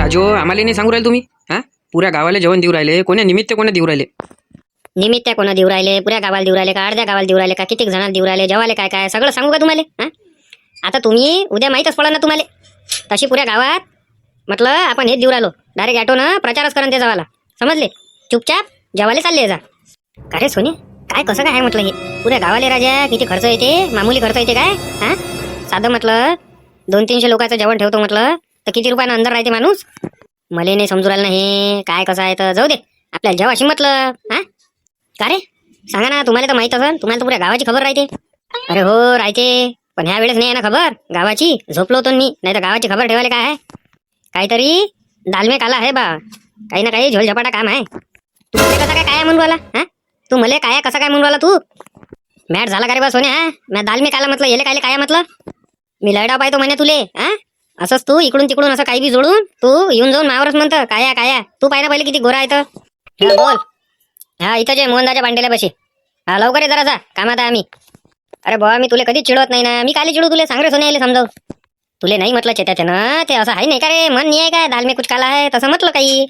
राजू आम्हाला नाही सांगू राहिले तुम्ही? हा, पुऱ्या गावाला जेवण देऊ राहिले, कोण्या निमित्त कोणा देऊ राहिले? निमित्त कोणा देऊ राहिले? पुऱ्या गावाला देऊ राहिले का अर्ध्या गावाला देऊ राहिले का किती जणांना देऊ राहिले? जेवाले काय काय सगळं सांगू का तुम्हाला? हा, आता तुम्ही उद्या माहीतच पडलं ना तुम्हाला. तशी पुऱ्या गावात म्हटलं आपण हेच देऊ राहिलो, डायरेक्ट ॲटोनं प्रचारच करून ते जावाला, समजले? चुपचाप जेवायला चालले जा. का रे सोनी, काय कसं काय आहे म्हटलं हे? पुऱ्या गावाला राजा किती खर्च येते? मामूली खर्च येते काय? हा, साधं म्हटलं 200-300 लोकांचं जेवण ठेवतो म्हटलं तर किती रुपयानं अंदर राहते माणूस? मला नाही समजू राहिलं नाही काय कसं आहे. तर जाऊ दे, आपल्याला जेवाशी म्हटलं. हा, का रे सांगा ना, तुम्हाला तर माहित असेल, तुम्हाला तर पुऱ्या गावाची खबर राहते. अरे हो राहते, पण ह्या वेळेस नाही आहे ना खबर गावाची. झोपलो होतो मी, नाही तर गावाची खबर ठेवायला काय आहे? काहीतरी दालमे काला आहे बा, काही ना काही झोलझपाटा काम आहे. तू मला कसं काय म्हणून राहिला? हा, तू मला काय कसं काय म्हणून राहिला तू? मॅट झाला का रे बा सोन्या? हा, मी दालमे काला म्हटलं, येले कायले काय म्हटलं? मी लढा पाहतो म्हणे तुले. हा, असंच तू इकडून तिकडून असं काही बी जोडून तू येऊन जाऊन मावरच म्हणतं काया काया. तू पाहिलं पहिले किती गोरा आहे तर. बोल. हा, इथं जे मोहनदाच्या भांडेला बशी. हा, लवकर ये जरा जा, कामात आहे आम्ही. अरे बाबा, मी तुला कधीच चिडवत नाही ना. मी काली चिडू तुले? सांग रे सोन्याले समजाव. तुले नाही म्हटलं चेत्याच्या ना, ते असं आहे नाही का रे? मन नाही आहे काय दाल में कुछ काला आहे तसं म्हटलं काही?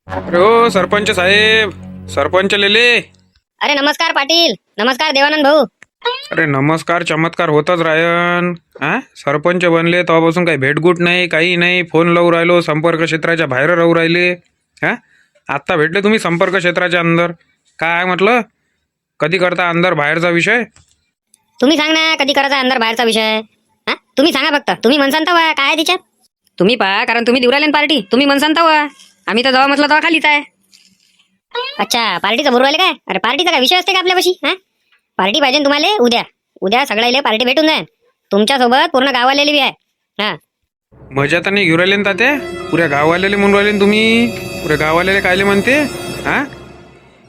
अरे हो सरपंच साहेब, सरपंच लेले. अरे नमस्कार पाटील, नमस्कार देवानंद भाऊ. अरे नमस्कार चमत्कार होतच रायन. हा, सरपंच बनले तेव्हापासून काही भेटगुट नाही, काही नाही. फोन लावू राहिलो, संपर्क क्षेत्राच्या बाहेर राहू राहिले. हा, आत्ता भेटले तुम्ही संपर्क क्षेत्राच्या अंदर. काय म्हटलं, कधी करता अंदर बाहेरचा विषय? तुम्ही सांग ना, कधी करायचा अंदर बाहेरचा विषय? हा, तुम्ही सांगा फक्त. तुम्ही म्हणसान तवा काय आहे तिच्यात? तुम्ही पहा, कारण तुम्ही देऊ राहिले ना पार्टी. तुम्ही म्हणसान तवा, आम्ही तर जेव्हा म्हटलं तेव्हा खालीच आहे. अच्छा, पार्टीचं बोलू राहिले काय? अरे पार्टीचा काय विषय असते का आपल्यापाशी? हा, पार्टी पाहिजे ना तुम्हाला? उद्या उद्या सगळ्याला पार्टी भेटून जाईल तुमच्यासोबत, पूर्ण गावालेली बी आहे. हा, मजा तर नाही घेऊ राहिले ना तात्या? पुऱ्या गाववाल्याले म्हणून राहिले ना तुम्ही? पुऱ्या गाववाल्याले कायले म्हणते? हा,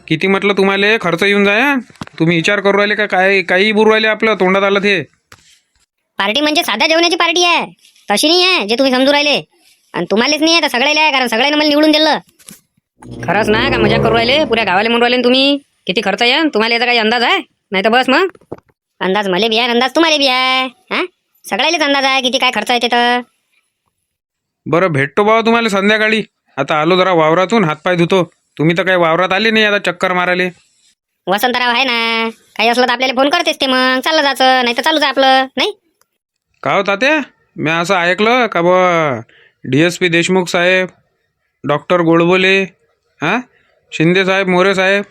किती म्हटलं तुम्हाला खर्च येऊन जाय. तुम्ही विचार करू राहिले का? काय काही बोलू राहिले आपलं तोंडात आलं ते? पार्टी म्हणजे साध्या जेवणाची पार्टी आहे, तशी नाही आहे जे तुम्ही समजू राहिले. आणि तुम्हालाच नाही आहे तर सगळ्याला आहे, कारण सगळ्यांना मला निवडून दिलं. खरंच ना, का मजा करू राहिले? पुऱ्या गावाला म्हणून राहिले ना तुम्ही? किती खर्च आहे तुम्हाला? याचा काही अंदाज आहे? नाही तर बस मग. अंदाज मला बी आहे, अंदाज तुम्हाला बी आहे. हा, सगळ्यालाच अंदाज आहे किती काय खर्च येते तर. बरं भेटतो बाबा तुम्हाला संध्याकाळी. आता आलो जरा वावरातून, हातपाय धुतो. तुम्ही तर काही वावरात आले नाही आता चक्कर मारायले. वसंतराव आहे ना, काही असलं तर आपल्याला फोन करतेस ते, मग चाललं जायचं, नाही तर चालूच आहे आपलं. नाही का हो तात्या, मी असं ऐकलं का बा DSP देशमुख साहेब, डॉक्टर गोडबोले, हां शिंदे साहेब, मोरे साहेब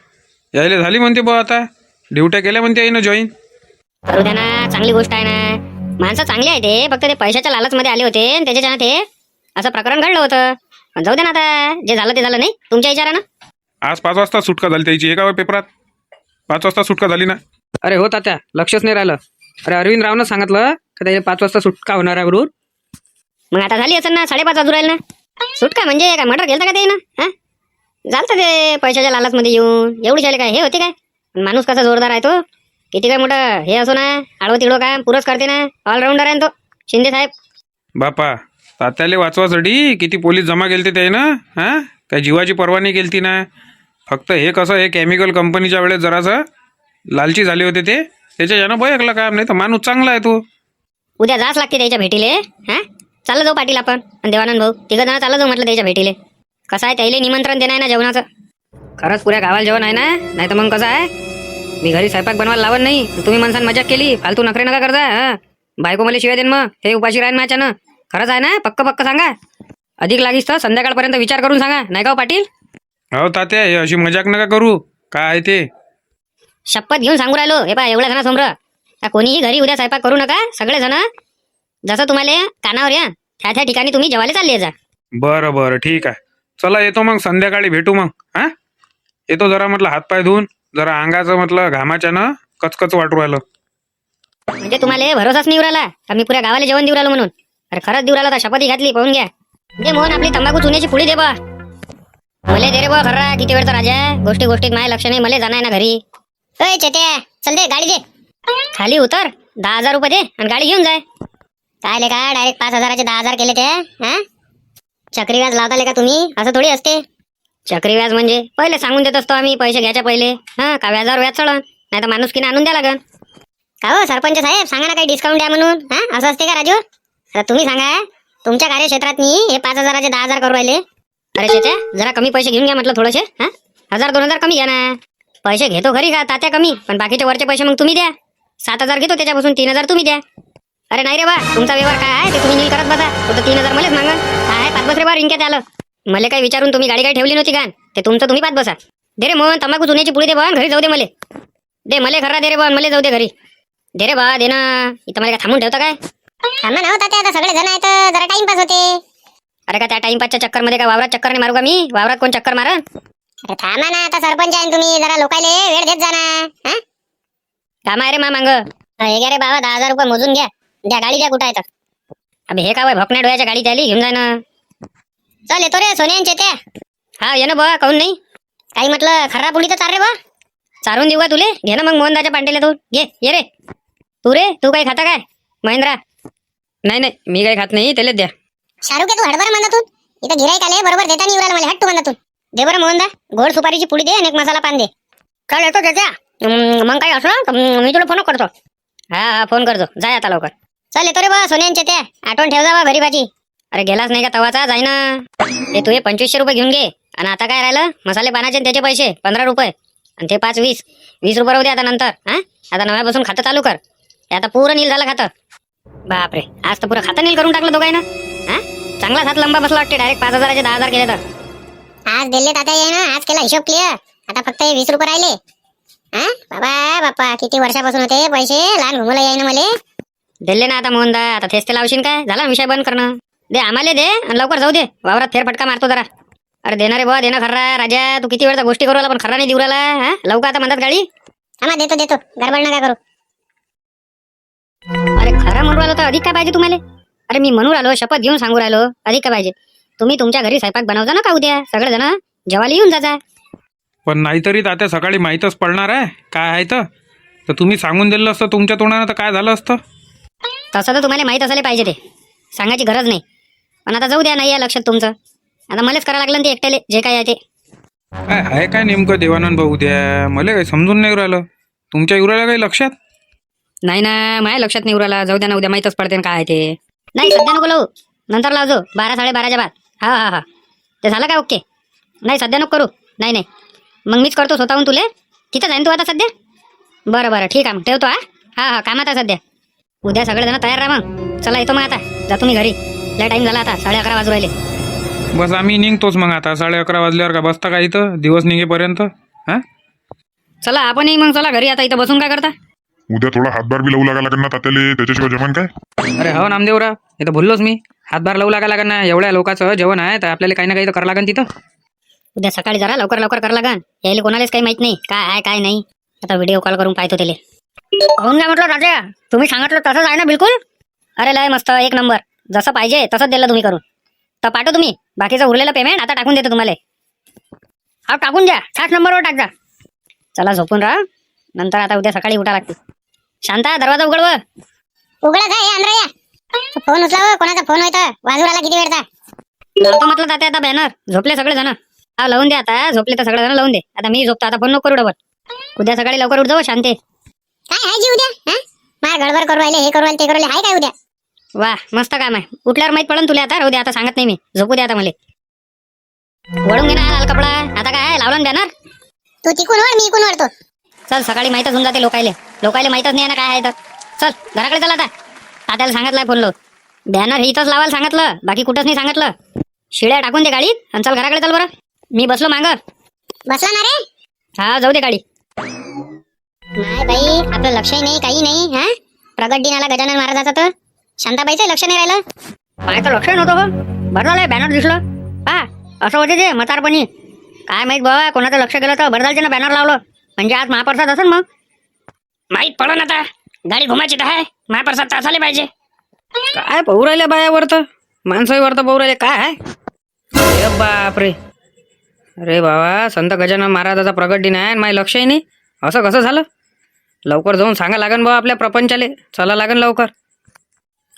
यायला झाली म्हणते बा आता ड्युट्या केल्या म्हणते ना जॉईन. करू द्या ना, चांगली गोष्ट आहे ना. माणसं चांगली आहे ते, फक्त ते पैशाच्या लालचमध्ये आले होते आणि त्याच्यानं ते असं प्रकरण घडलं होतं. पण जाऊ दे ना, आता जे झालं ते झालं. नाही तुमच्या विचारानं आज 5 वाजता सुटका झाली त्याची एका पेपरात. 5 वाजता सुटका झाली ना. अरे हो तात्या, लक्षच नाही राहिलं. अरे अरविंद रावनं सांगितलं का त्याला 5 वाजता सुटका होणार आहे बरोबर. मग आता झाली असेल ना, 5:30 वाजू राहील ना. सुटका म्हणजे काय मर्डर केलं का ते ना? हा, झालं ते पैशाच्या लालचमध्ये येऊन. एवढी झाले काय हे होते काय? माणूस कसा जोरदार आहे तो, किती काय मोठं हे असो ना, आडवं तिडवं काय पुरच करते ना. ऑलराऊंडर आहे तो शिंदे साहेब. बापा, तात्याले वाचवासाठी किती पोलीस जमा केलते ते ना. हां, काय जीवाची पर्वा नाही केलती ना. फक्त हे कसं, हे केमिकल कंपनीच्या वेळेस जरासं लालची झाले होते ते, त्याच्या यानं बयकला काम. नाही तर माणूस चांगला आहे तो. उद्या जाच लागते त्याच्या भेटीले. हा, चाललं जाऊ पाटील आपण आणि देवानंद भाऊ, तिघं जण चाललं जाऊ म्हटलं त्याच्या भेटीले. कसं आहे, त्याला निमंत्रण देणं आहे ना जेवणाचं. खरंच पुऱ्या गावाला जेवण आहे ना. नाही तर मग कसं आहे, मी घरी स्वयंपाक बनवायला लावत नाही, तुम्ही माणसानं मजाक केली. फालतू नखरे नका करता. हा, बायको मला शिवाय देईन मग, हे उपाशी राहीन माझ्यानं. खरंच आहे ना, पक्क पक्क सांगा. अधिक लागीस तर संध्याकाळपर्यंत विचार करून सांगा, नाही का हो पाटील? हो तात्या, हे अशी मजाक नका करू. काय आहे ते शपथ घेऊन सांगू राहिलो. हे पा एवढ्या जण समोर का कोणीही घरी उद्या स्वयंपाक करू नका. सगळे जण जसं तुम्हाला कानावर या त्या त्या ठिकाणी तुम्ही जेवायला चालले जा. बरं बरं ठीक आहे. चला येतो मग, संध्याकाळी भेटू मग. हां, येतो जरा म्हटलं हातपाय धुवून, जरा अंगाचं म्हटलं घामाच्यानं कचकच वाटू राहिलं. म्हणजे तुम्हाला भरोसाच नाही उराला का मी पुऱ्या गावाला जेवण देऊ राहिलो म्हणून? अरे खरंच देऊ राहिलो तर शपथही घातली, पाहून घ्या. म्हणजे मोहन आपली तंबाखू चुन्याची पुडी दे बा. मले दे रे बा खरा. किती वेळचा राजा, गोष्टीत माझ्या लक्ष नाही. मला जाणार ना घरी. अय चेत्या, चल दे गाडी दे. खाली उतर, 10,000 रुपये दे आणि गाडी घेऊन जाय. काय ले का डायरेक्ट 5,000चे 10,000 केले ते? हा, चक्री व्याज लावताले का तुम्ही? असं थोडी असते. चक्री व्याज म्हणजे पहिले सांगून देत असतो आम्ही पैसे घ्यायच्या पहिले. हा, का व्याजावर व्याज चढन, नाही तर माणुसकीने आणून द्या लागन. का हो सरपंच साहेब, सांगा ना काही डिस्काउंट द्या म्हणून. हा, असं असते का राजू? आता तुम्ही सांगा, तुमच्या कार्यक्षेत्रात मी हे 5,000चे 10,000 करू राहिले. अरे त्याच्या जरा कमी पैसे घेऊन घ्या म्हटलं थोडेसे. 1,000-2,000 कमी घ्या ना. पैसे घेतो घरी का तात्या कमी, पण बाकीचे वरचे पैसे मग तुम्ही द्या. 7,000 घेतो त्याच्यापासून 3,000 तुम्ही द्या. अरे नाही रे बा, तुमचा व्यवहार काय आहे ते तुम्ही नील करत बसा. तर 3,000 मलाच मागा. काय पाच बस रे बा रिंक्यात आलं. मला काही विचारून तुम्ही गाडी काही ठेवली नव्हती का, ते तुमचं तुम्ही पाच बसा. दे रे मोहन तंबाखू चुन्याची पुडी दे बा, घरी जाऊ दे मले. दे मले खर्रा दे रे बा, मले जाऊ दे घरी. दे रे बा दे ना. इथं मला काय थांबून ठेवता काय? थांबा ना तात्या, आता सगळे जण आहेत जरा टाइमपास होते. अरे का त्या टाइमपासच्या चक्कर मध्ये का वावरात चक्कर नाही मारू का मी? वावरात कोण चक्कर मारन? अरे थांबा ना, आता सरपंच आहे तुम्ही, जरा लोकांले वेळ देत जा ना. काम आहे रे मा मांग. हे घ्या रे बाबा 10,000 रुपये मोजून घ्या. द्या गाडी द्या, कुठं आहे तर. अबे हे काय भोकण्या डोळ्याच्या गाडी त्याली घेऊन जाय ना. चल येतो रे सोन्यांचे त्या. हा ये ना बा, काऊन नाही काही म्हटलं खर्रा पुडी तर चार रे बा. चारून देऊ का तुले? घे ना मग मोहनदाच्या पांडेला तू घे. ये रे तू काही खाता काय महेंद्रा? नाही नाही, मी काही खात नाही, त्यालाच द्या. शाहरुख तू हडबर मनातून इथं गिराईक आले बरोबर देता नाही उराला मला हट्टू मनातून. दे बरं मोहनदा, गोड सुपारीची पुडी दे आणि एक मसाला पान दे. चल येतो त्याच्या. मग काही असलं तर मी तुला फोन करतो. हा फोन करतो, जाय आता लवकर. चल येतो रे बा सोन्यांचे त्या. आठवण ठेव जा बा गरीबाची. अरे गेलाच नाही का तवाचा? जाय ना. ते तू हे 2500 रुपये घेऊन घे. आणि आता काय राहिलं मसाले पानाचे आणि त्याचे पैसे 15 रुपये. आणि ते 5 20 रुपये राहू दे आता नंतर. आता नव्यापासून खातं चालू कर. हे आता पुरं नील झालं खातं. बापरे, आज तर पुरं खातं नील करून टाकलं दोघांना. चांगलाच हात लंबा बसला वाटते. डायरेक्ट 5,000चे 10,000 केले तर. आज दिले तात्या ये ना, आज केला हिशोब क्लिअर. आता फक्त हे 20 रुपये राहिले. बापा किती वर्षापासून होते पैसे, लहान घुमला याय ना मले. दिले ना आता मोहनदा, आता तेच ते लावशील काय? झाला विषय बंद करणं. दे आम्हाला दे आणि लवकर जाऊ दे. वावरात फेरफटका मारतो जरा. अरे देणार रे बुवा, देणं खर्रा. राजा तू किती वेळचा गोष्टी करू आला पण खर्रा नाही देऊ राहिला. लवकर आता म्हणतात गाडी. देतो गडबड नका करू. अरे खरं म्हणून राहिलो तर अधिक काय पाहिजे तुम्हाला? अरे मी म्हणून राहिलो, शपथ घेऊन सांगू राहिलो, अधिक काय पाहिजे? तुम्ही तुमच्या घरी स्वयंपाक बनवता ना का उद्या सगळेजण जेवायला येऊन जा. पण नाहीतरी तात्या सकाळी माहीतच पडणार आहे काय आहे तर तुम्ही सांगून दिलं असतं तुमच्या तोंडानं तर काय झालं असतं? तसं तर तुम्हाला माहित असले पाहिजे, ते सांगायची गरज नाही. पण आता जाऊ द्या, नाही या लक्षात तुमचं. आता मलाच करावं लागलं ते एकट्याले जे काय आहे ते. काय आहे काय नेमकं देवानंद भाऊ द्या? मला काही समजून नाही राहिलं. तुमच्या युराला काही लक्षात नाही ना, माझ्या लक्षात नाही उराला. जाऊ द्या ना, उद्या माहीतच पडते ना काय आहे ते. नाही सध्या नको लावू, नंतर लावजो 12-12:30च्या बाद. हा ते झालं काय? ओके. नाही सध्या नको करू. नाही मग मीच करतो स्वतःहून. तुले तिथं जाईन तू आता सध्या? बरं ठीक आहे, मग ठेवतो. हा कामात आहे सध्या. उद्या सगळेजण तयार राहा. मग चला येतो मग आता. जातो मी घरी, लय टाईम झाला आता, 11:30 वाजू राहिले. बस आम्ही निघतोच मग आता. 11:30 वाजल्यावर का बसता का इथं दिवस निघेपर्यंत? चला आपणही मग चला घरी. आता इथं बसून काय करता? उद्या थोडा हातभार बी लावू लागा लागेल ना तात्याले, त्याच्याशिवाय जमान काय? अरे हो नामदेवराव, इथं भुललोच मी. हातभार लावू लागा लागन ना. एवढ्या लोकांचं जेवण आहे तर आपल्याला काही ना काही तर करावं लागेल तिथं. उद्या सकाळी जरा लवकर करावं लागन. यायला कोणालाच काही माहित नाही काय आहे काय नाही. आता व्हिडिओ कॉल करून पाहतो त्याले. होऊन काय म्हटलं राजा, तुम्ही सांगितलं तसंच आहे ना बिलकुल? अरे लय मस्त, एक नंबर. जसं पाहिजे तसंच दिलं तुम्ही करून. तर पाठव तुम्ही बाकीचं उरलेलं पेमेंट आता टाकून देतो तुम्हाला. हा टाकून द्या, 7 नंबरवर टाक जा. चला झोपून राहा, नंतर आता उद्या सकाळी उठा लागते. शांता दरवाजा उघडव. उघडा काय अंद्रया? फोन उचलाव, कोणाचा फोन होता? वाजू राहिला किती वेळचा? लावतो म्हटलं तात्या आता बॅनर. झोपले सगळे जण. हा लावून दे आता. झोपले तर सगळे जण लावून दे. आता मी झोपतो, आता फोन नको करू डबल. उद्या सकाळी लवकर उठ जाऊ. शांते काय आहे जी उद्या? मार गडबड करू राहिले, हे करू राहिले, ते करू राहिले. हाय काय उद्या? वा मस्त काम आहे. उठल्यावर माहित पडन तुला. आता राहू दे, आता सांगत नाही मी. झोपू दे आता मला. वळून घे ना लाल कपडा. आता काय लावला ना बॅनर? तू तिकून वळ, मी इकून वळतो. चल सकाळी माहितच होऊन जाते लोकायले माहितच नाही ना काय आहे तर. चल घराकडे चला आता. तात्याला सांगितलंय फोन लावून. बॅनर हे इथंच लावायला सांगितलं, बाकी कुठंच नाही सांगितलं. शिड्या टाकून दे गाडीत आणि चल घराकडे चल बरं. मी बसलो मांग. बसला ना रे? हा जाऊ दे गाडी. नाही बाई, आपलं लक्षही नाही काही नाही. प्रगट दिनाला गजानन महाराजाचं तर शांताबाईचं लक्ष नाही राहिलं. काय तर लक्ष नव्हतं. बरं झालंय बॅनर दिसलं. असं होते ते म्हातारपणी. काय माहित बाबा, कोणाचं लक्ष गेलं तर बरं झालं ना बॅनर लावलं. म्हणजे आज महाप्रसाद असेल. मग माहित पडलं ना आता. गाडी घुमायची तर आहे, महाप्रसाद तर असायला पाहिजे. काय पाहू राहिल्या बायावर तर, माणसावर तर पाहू राहिले काय आहे. अरे बापरे. अरे बाबा, संत गजानन महाराजाचा प्रगट दिन आहे, माझं लक्षही नाही. असं कसं झालं? लवकर जाऊन सांगा लागन बाबा आपल्या प्रपंचाले. चला लागन लवकर.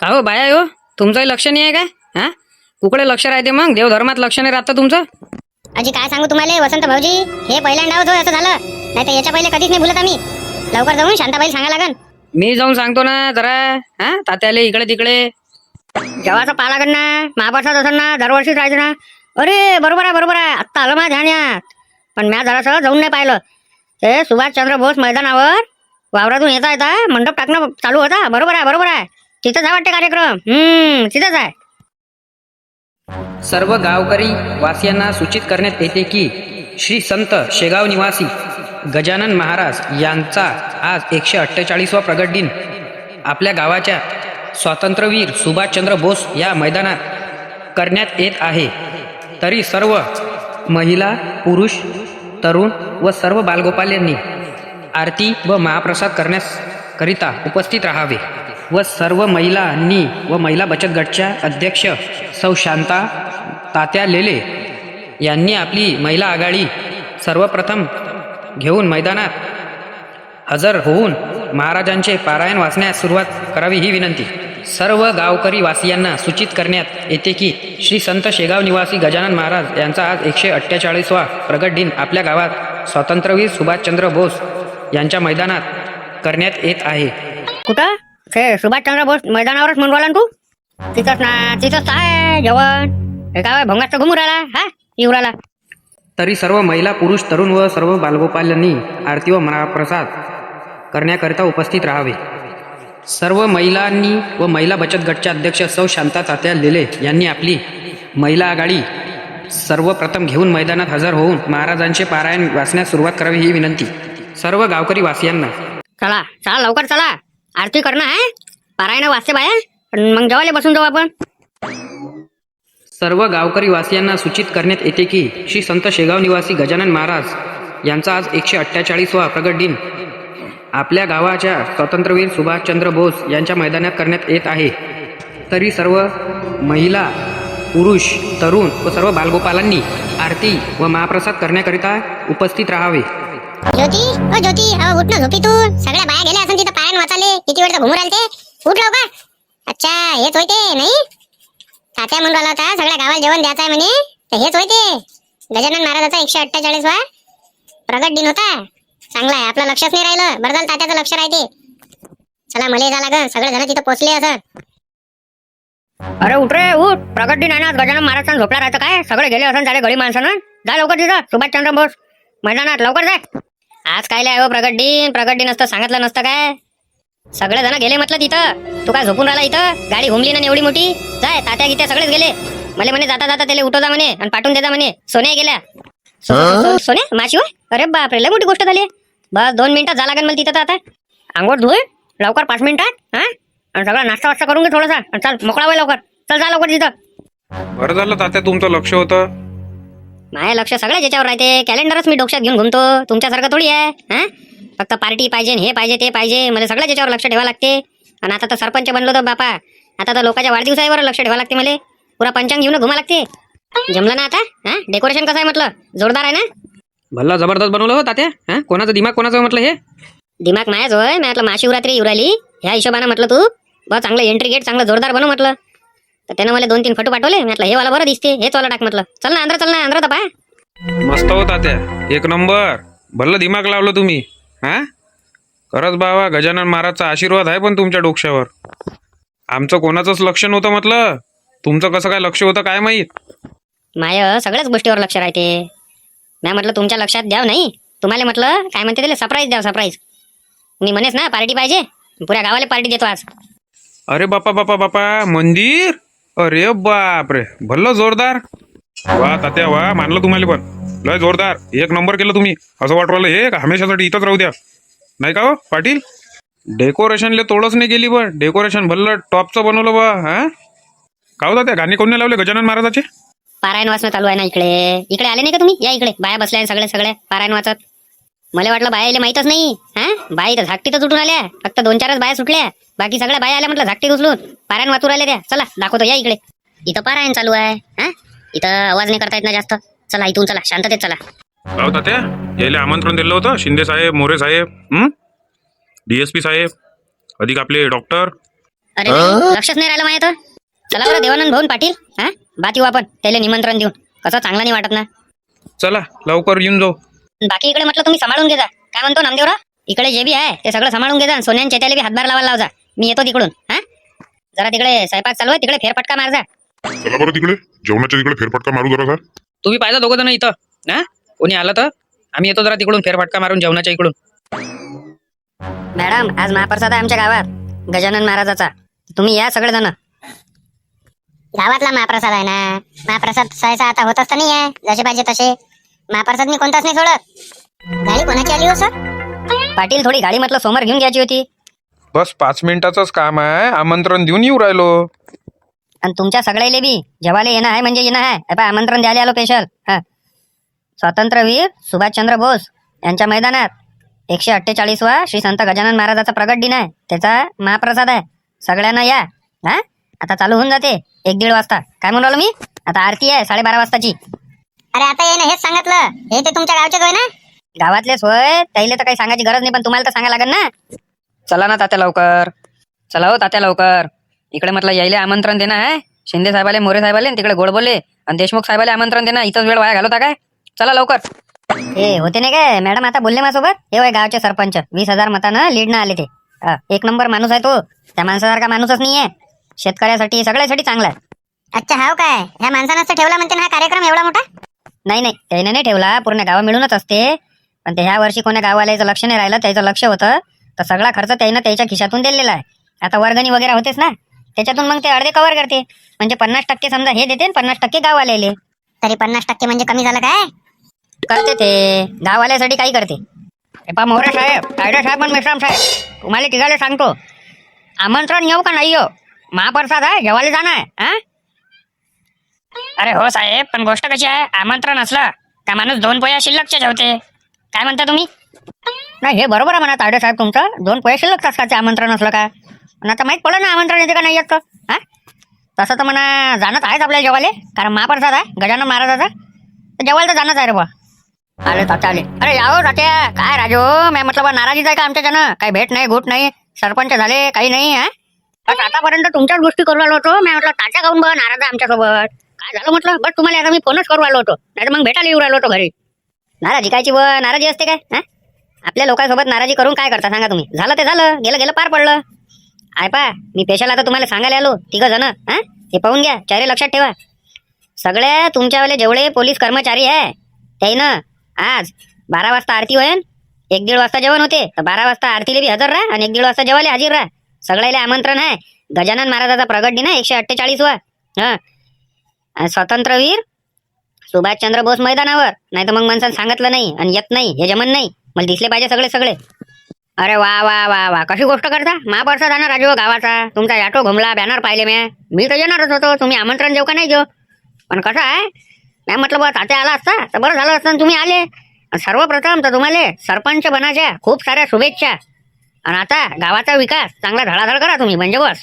का हो बाया हो, तुमचंही लक्ष नाही आहे काय? कुकडे लक्ष राहते मग? देवधर्मात लक्ष नाही राहतं तुमचं? अजी काय सांगू तुम्हाला वसंत भाऊजी, हे पहिल्यांदा होतो असं झालं. नाही तर याच्या पहिले कधीच नाही भुलत आम्ही. लवकर जाऊन शांताबाई सांगा लागन. मी जाऊन सांगतो ना जरा. तात्याले इकडे तिकडे. जेव्हाचं पाहा लागेल ना, महाप्रसाद असेल ना, दरवर्षीच राहायचं ना. अरे बरोबर आहे. आत्ता आलं माझ्या ध्यानात. पण म्या जरासं जाऊन नाही पाहिलं. ते सुभाषचंद्र बोस मैदानावर वावरातून येता मंडप टाकणं चालू होता. बरोबर आहे. तिथंच आहे वाटते कार्यक्रम. तिथंच आहे. सर्व गावकरी वासियांना सूचित करण्यात येते की श्री संत शेगाव निवासी गजानन महाराज यांचा आज 148वा प्रगट दिन आपल्या गावाच्या स्वातंत्र्यवीर सुभाषचंद्र बोस या मैदानात करण्यात येत आहे. तरी सर्व महिला, पुरुष, तरुण व सर्व बालगोपाल यांनी आरती व महाप्रसाद करण्याकरिता उपस्थित राहावे व सर्व महिलांनी व महिला बचत गटच्या अध्यक्ष सौ शांता तात्या लेले यांनी आपली महिला आघाडी सर्वप्रथम घेऊन मैदानात हजर होऊन महाराजांचे पारायण वाचण्यास सुरुवात करावी ही विनंती. सर्व गावकरी वासियांना सूचित करण्यात येते की श्री संत शेगाव निवासी गजानन महाराज यांचा आज 148वा प्रगट दिन आपल्या गावात स्वातंत्र्यवीर सुभाषचंद्र बोस यांच्या मैदानात करण्यात येत आहे. कुठं? ते सुभाषचंद्र बोस मैदानावरच म्हणून राहिला ना तू? तिथंच आहे जेवण. हे काय भंगाचं घुमू राहिला? हा येऊ राहिला. तरी सर्व महिला, पुरुष, तरुण व सर्व बालगोपाल यांनी आरती व महाप्रसाद करण्याकरिता उपस्थित राहावे. सर्व महिलांनी व महिला बचत गटच्या अध्यक्ष सौ शांता तात्या लेले यांनी आपली महिला आघाडी सर्वप्रथम घेऊन मैदानात हजर होऊन महाराजांचे पारायण वाचण्यास सुरुवात करावी ही विनंती. सर्व गावकरी वासियांना. चला लवकर चला. आरती करणं आहे, पारायण वाचते बाया. मग जेवायला बसून जाऊ आपण. सर्व गावकरी वासियांना सूचित करण्यात येते की श्री संत शेगाव निवासी गजानन महाराज यांचा आज 148वा प्रगट दिन आपल्या गावाच्या स्वातंत्र्यवीर सुभाषचंद्र बोस यांच्या मैदानात करण्यात येत आहे. तरी सर्व महिला, पुरुष, तरुण व सर्व बालगोपालांनी आरती व महाप्रसाद करण्याकरिता उपस्थित राहावे. ज्योती उठ ना झोपीतून. सगळ्या बाया गेल्या असं तिथं पारायण वाचाले. किती वेळ घुमू राहिले ते. उठ लवकर. अच्छा हेच होय ते नाही. तात्या म्हणून राहिला होता सगळ्या गावाला जेवण द्यायचं आहे म्हणे. तर हेच होय ते गजानन महाराजाचा 148वा प्रगट दिन होता. चांगला आहे. आपलं लक्षच नाही राहिलं. बरं झालं तात्याचं लक्ष राहते. चला मला जा लागन. सगळे जण तिथं पोहोचले असं. अरे उठ रे उठ. प्रगट दिन आहे ना. गजानन महाराज झोपला राहतं काय? सगळे गेले असं झाले गडी माणसानं. जा लवकर तिथं सुभाषचंद्र बोस मैदानात लवकर जा. आज काय आहे हो प्रगट दिन असतं सांगितलं नसतं काय? सगळे जण गेले म्हटलं तिथं. तू काय झोपून राहिला इथं? गाडी घुमली ना एवढी मोठी. जाय तात्या गीत्या सगळेच गेले. मला म्हणे जाता त्याला उठव जा म्हणे आणि पाठवून देता म्हणे. सोन्या गेल्या. सोन्या माशी होय? अरे बापरे लय मोठी गोष्ट झाली. बस 2 मिनिटात जा लागेल मला तिथं. तर आता आंघोळ धुय लवकर 5 मिनिटात. हा आणि सगळा नाश्ता वास्ता करून घे थोडासा. आणि चल मोकळा वय लवकर. चल जा लवकर तिथं. बरं झालं तात्या तुमचं लक्ष होतं. माझं लक्ष सगळ्या ज्याच्यावर राहते. कॅलेंडरच मी डोक्यात घेऊन घुमतो. तुमच्यासारखं थोडी आहे. हा फक्त पार्टी पाहिजे, हे पाहिजे, ते पाहिजे. मला सगळ्या ज्याच्यावर लक्ष ठेवावं लागते. आणि आता तर सरपंच बनलो तर बापा. आता तर लोकांच्या वाढदिवसावर लक्ष ठेवावं लागते. मला पुरा पंचांग घेऊन घुमा लागते. जमलं ना आता? हा डेकोरेशन कसं आहे म्हटलं? जोरदार आहे ना? भल्ला जबरदस्त बनवलं हो तात्या. हा कोणाचं दिमाग कोणाचं म्हटलं हे? दिमाग मायाच होय. मी म्हटलं महाशिवरात्री येऊ राहिली ह्या हिशोबानं म्हटलं तू बा चांगलं एंट्री गेट चांगलं जोरदार बनव म्हटलं. तर त्यानं मला 2-3 फोटो पाठवले. म्हटलं हे वाला बरं दिसते, हेच वाला टाक म्हटलं. चल ना अंदर तर पहा. मस्त हो तात्या. 1 नंबर. भल्लं दिमाग लावलं तुम्ही. हा खरंच बाबा गजानन महाराजचा आशीर्वाद आहे पण तुमच्या डोक्यावर. आमचं कोणाचंच लक्ष नव्हतं म्हटलं. तुमचं कसं काय लक्ष होतं काय माहीत. माय सगळ्याच गोष्टीवर लक्ष राहते. मी म्हटलं तुमच्या लक्षात द्याव नाही. तुम्हाला म्हटलं काय म्हणते त्याला सरप्राईज द्याव. सरप्राईज मी म्हणेस ना पार्टी पाहिजे. पुऱ्या गावाला पार्टी देतो आज. अरे बापा मंदिर. अरे बापरे भल्लं जोरदार. वा तात्या वा. मानलं तुम्हाला पण लय जोरदार. 1 नंबर केलं तुम्ही. असं वाटवलं हे का हमेशासाठी इथंच राहू द्या नाही का हो पाटील. डेकोरेशनले तोडच नाही गेली बा. डेकोरेशन भल्लं टॉपचं बनवलं बा. हा का हो तात्या गाणी कोणी लावले गजानन महाराजाचे? पारायण वाचणं चालू आहे ना इकडे आले नाही का तुम्ही? या इकडे बाया बसल्या सगळे पारायण वाचत. मला वाटलं बाया माहीतच नाही. हा बाई तर झाकटीतच उठून आल्या. फक्त 2-4च बाया सुटल्या. बाकी सगळ्या बाया आल्या म्हटलं झाकटीत उचलून पारायण वाचू राहिल्या त्या. चला दाखवतो या इकडे. इथं पारायण चालू आहे. हा इथं आवाज नाही करता येत ना जास्त. चला इथून चला शांततेत चला. का हो तात्या यायला आमंत्रण दिलं होतं शिंदे साहेब, मोरे साहेब, DSP साहेब अधिक आपले डॉक्टर. अरे नाही, लक्षच नाही राहिलं माहिती. चला बरं देवानंद भाऊन पाटील. हा बात येऊ आपण त्याला निमंत्रण देऊन. कसं चांगलं नाही वाटत ना. चला लवकर येऊन जाऊ. बाकी इकडे म्हटलं तुम्ही सांभाळून घे जा. काय म्हणतो नामदेवराव? इकडे जे बी आहे ते सगळं सांभाळून घे जा. सोन्यान चेत्याला बी हातभार लावायला लाव जा. मी येतो तिकडून. हा जरा तिकडे स्वयंपाक चालू आहे, तिकडे फेरफटका मार जा. चला बरं तिकडे जेवणाच्या तिकडे फेरफटका मारू जरा तुम्ही पाहिजे दोघं जण इथं ना, कोणी आलं तर आम्ही येतो जरा तिकडून फेरफटका मारून जेवणाच्या इकडून. मॅडम आज महाप्रसाद आहे आमच्या गावात गजानन महाराजाचा, तुम्ही या सगळेजण. गावातला महाप्रसाद आहे ना, महाप्रसाद सहसा आता होतच तर नाही आहे जसे पाहिजे तसे. महाप्रसाद मी कोणताच नाही सोडत. गाडी कोणाची आली हो सर? पाटील थोडी गाडी म्हटलं समोर घेऊन घ्यायची होती. बस 5 मिनिटाचंच काम आहे, आमंत्रण देऊन येऊ राहिलो. आणि तुमच्या सगळ्याले बी जेवायला येणं आहे म्हणजे येणं आहे. हे पहा, आमंत्रण द्यायला आलो स्पेशल. स्वातंत्र्यवीर सुभाषचंद्र बोस यांच्या मैदानात 148वा श्री संत गजानन महाराजाचा प्रगट दिन आहे, त्याचा महाप्रसाद आहे. सगळ्यांना या. हा आता चालू होऊन जाते 1-1:30 वाजता. काय म्हणून राहिलो मी, आता आरती आहे 12:30 वाजताची. अरे आता ये ना, हेच सांगितलं. हे ते तुमच्या गावचेच होय ना? गावातलेच होय, त्याला तर काही सांगायची गरज नाही, पण तुम्हाला तर सांगायला लागेल ना. चला ना तात्या लवकर, चला हो तात्या लवकर. इकडे म्हटलं यायले आमंत्रण देणं आहे, शिंदे साहेबाले, मोरे साहेबाले, आणि तिकडे गोड बोलले आणि देशमुख साहेबाले आमंत्रण देणं. इथंच वेळ वाया घालवता काय? चला लवकर. हे होते नाही काय मॅडम, आता बोलले माझ्यासोबत. हे होय गावचे सरपंच 20,000 मतानं लीडनं आले ते. 1 नंबर माणूस आहे तो, त्या माणसासारखा माणूसच नाहीये. शेतकऱ्यासाठी सगळ्यासाठी चांगला आहे. अच्छा हाव काय? ह्या माणसानंच तर ठेवला म्हणते ना हा कार्यक्रम एवढा मोठा? नाही त्याने नाही ठेवला, पूर्ण गाव मिळूनच असते. पण ते ह्या वर्षी कोण्या गावालाचं लक्ष नाही राहिलं, त्याचं लक्ष होतं तर सगळा खर्च त्यानं त्याच्या खिशातून दिलेला आहे. आता वर्गणी वगैरे होतेच ना, त्याच्यातून मग ते अर्धे कव्हर करते. म्हणजे 50% समजा हे देते, 50% गाववाले. तरी 50% म्हणजे कमी झालं काय? करते ते गाववाल्यासाठी काही करते. हे पा मोरे साहेब, तायडे साहेब आणि मेश्राम साहेब, तुम्हाला तिघाले सांगतो, आमंत्रण येऊ का नाही येऊ, महाप्रसाद आहे, जेवायला जाणं आहे. अरे हो साहेब, पण गोष्ट कशी आहे, आमंत्रण असलं का माणूस 2 पोया शिल्लकच्या जेवते. काय म्हणता तुम्ही? नाही हे बरोबर आहे म्हणा तायडे साहेब तुमचं, 2 पोया शिल्लक असतात ते आमंत्रण असलं का. पण आता माहित पडलं ना आमंत्रण येते का नाही येत. तसं तर म्हणा जाणंच आहेच आपल्याला जेवायला, कारण महाप्रसाद आहे गजानन महाराजाचा, तर जेवायला तर जाणंच आहे रे बा. आले तात्या आले. अरे यावं तात्या, काय राजो, मी म्हटलं बा नाराजीच आहे का आमच्याच्यानं? काही भेट नाही घूट नाही, सरपंच झाले काही नाही. बस आतापर्यंत तुमच्याच गोष्टी करू आलो होतो. मी म्हटलं तात्या काऊन बघा नाराज आहे आमच्यासोबत, काय झालं म्हटलं. बस तुम्हाला आता मी फोनच करू आलो होतो, नाही तर मग भेटायला येऊ राहिलो होतो घरी. नाराजी कायची व नाराजी असते काय? आपल्या लोकांसोबत नाराजी करून काय करता सांगा तुम्ही. झालं ते झालं, गेलं गेलं पार पडलं. आय पा मी पेशाला आता तुम्हाला सांगायला आलो, 3 जण. हे पाहून घ्या, चेहरे लक्षात ठेवा. सगळ्या तुमच्यावाले जेवढे पोलीस कर्मचारी आहे त्यानं आज 12 वाजता आरती होईल, 1-1:30 वाजता जेवण होते, तर 12 वाजता आरतीला बी हजर राहा आणि 1-1:30 वाजता जेवायला हजर राहा. सगळ्याला आमंत्रण आहे. गजानन महाराजाचा प्रगट दिन आहे 148वा. स्वातंत्र्यवीर सुभाषचंद्र बोस मैदानावर. नाही तर मग माणसानं सांगितलं नाही आणि येत नाही, हे जमन नाही. मला दिसले पाहिजे सगळे. अरे वा वा वा वा, कशी गोष्ट करता. महाप्रसाद आहे ना राजू गावाचा, तुमचा ऑटो घुमला, बॅनर पाहिले मी तर येणारच होतो. तुम्ही आमंत्रण देऊ का नाही देऊ, पण कसं आहे नाही म्हटलं बा तात्या आला असता तर बरं झालं असतं. तुम्ही आले. सर्वप्रथम तर तुम्हाला सरपंच बनायच्या खूप साऱ्या शुभेच्छा. आणि आता गावाचा विकास चांगला धडाधड करा तुम्ही, म्हणजे बस.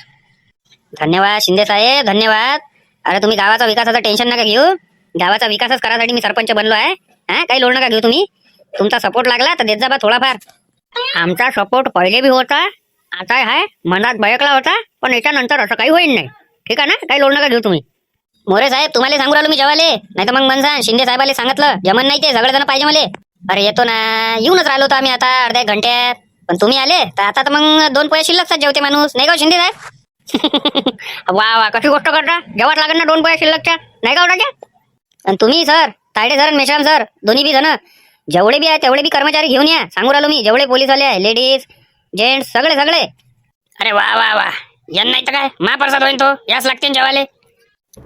धन्यवाद शिंदे साहेब, धन्यवाद. अरे तुम्ही गावाचा विकासाचं टेन्शन नका घेऊ, गावाचा विकासच करायसाठी मी सरपंच बनलो आहे. काही लोड नका घेऊ तुम्ही. तुमचा सपोर्ट लागला तर देत जा बा थोडाफार. आमचा सपोर्ट पहिले बी होता, आता आहे, मनात बयकला होता, पण याच्यानंतर असं काही होईल नाही. ठीक आहे ना, काही लोड नका घेऊ तुम्ही. मोरे साहेब तुम्हाला सांगू राहिलो मी जेवाले, नाही तर मग मनसा शिंदे साहेबाला सांगितलं जमन नाही, ते सगळेजण पाहिजे मला. अरे येतो ना, येऊनच राहिलो होतो आम्ही आता अर्ध्या घंट्यात, पण तुम्ही आले तर आता तर मग 2 पोया शिल्लकच जेवते माणूस, नाही का शिंदे साहेब? वा वा, कशी गोष्ट करता, जेवाच लागेल ना 2 पोया शिल्लकच्या, नाही का उठाच्या? आणि तुम्ही सर, तायडे सर आणि मेश्राम सर, दोन्ही बी जण जेवढे बी आहे तेवढे बी कर्मचारी घेऊन या. सांगू राहिलो मी, जेवढे पोलीसवाले आहे, लेडीज जेंट्स सगळे. अरे वा वा वा, यांना नाही तर काय महाप्रसाद होईल तो, याच लागते जेवाले.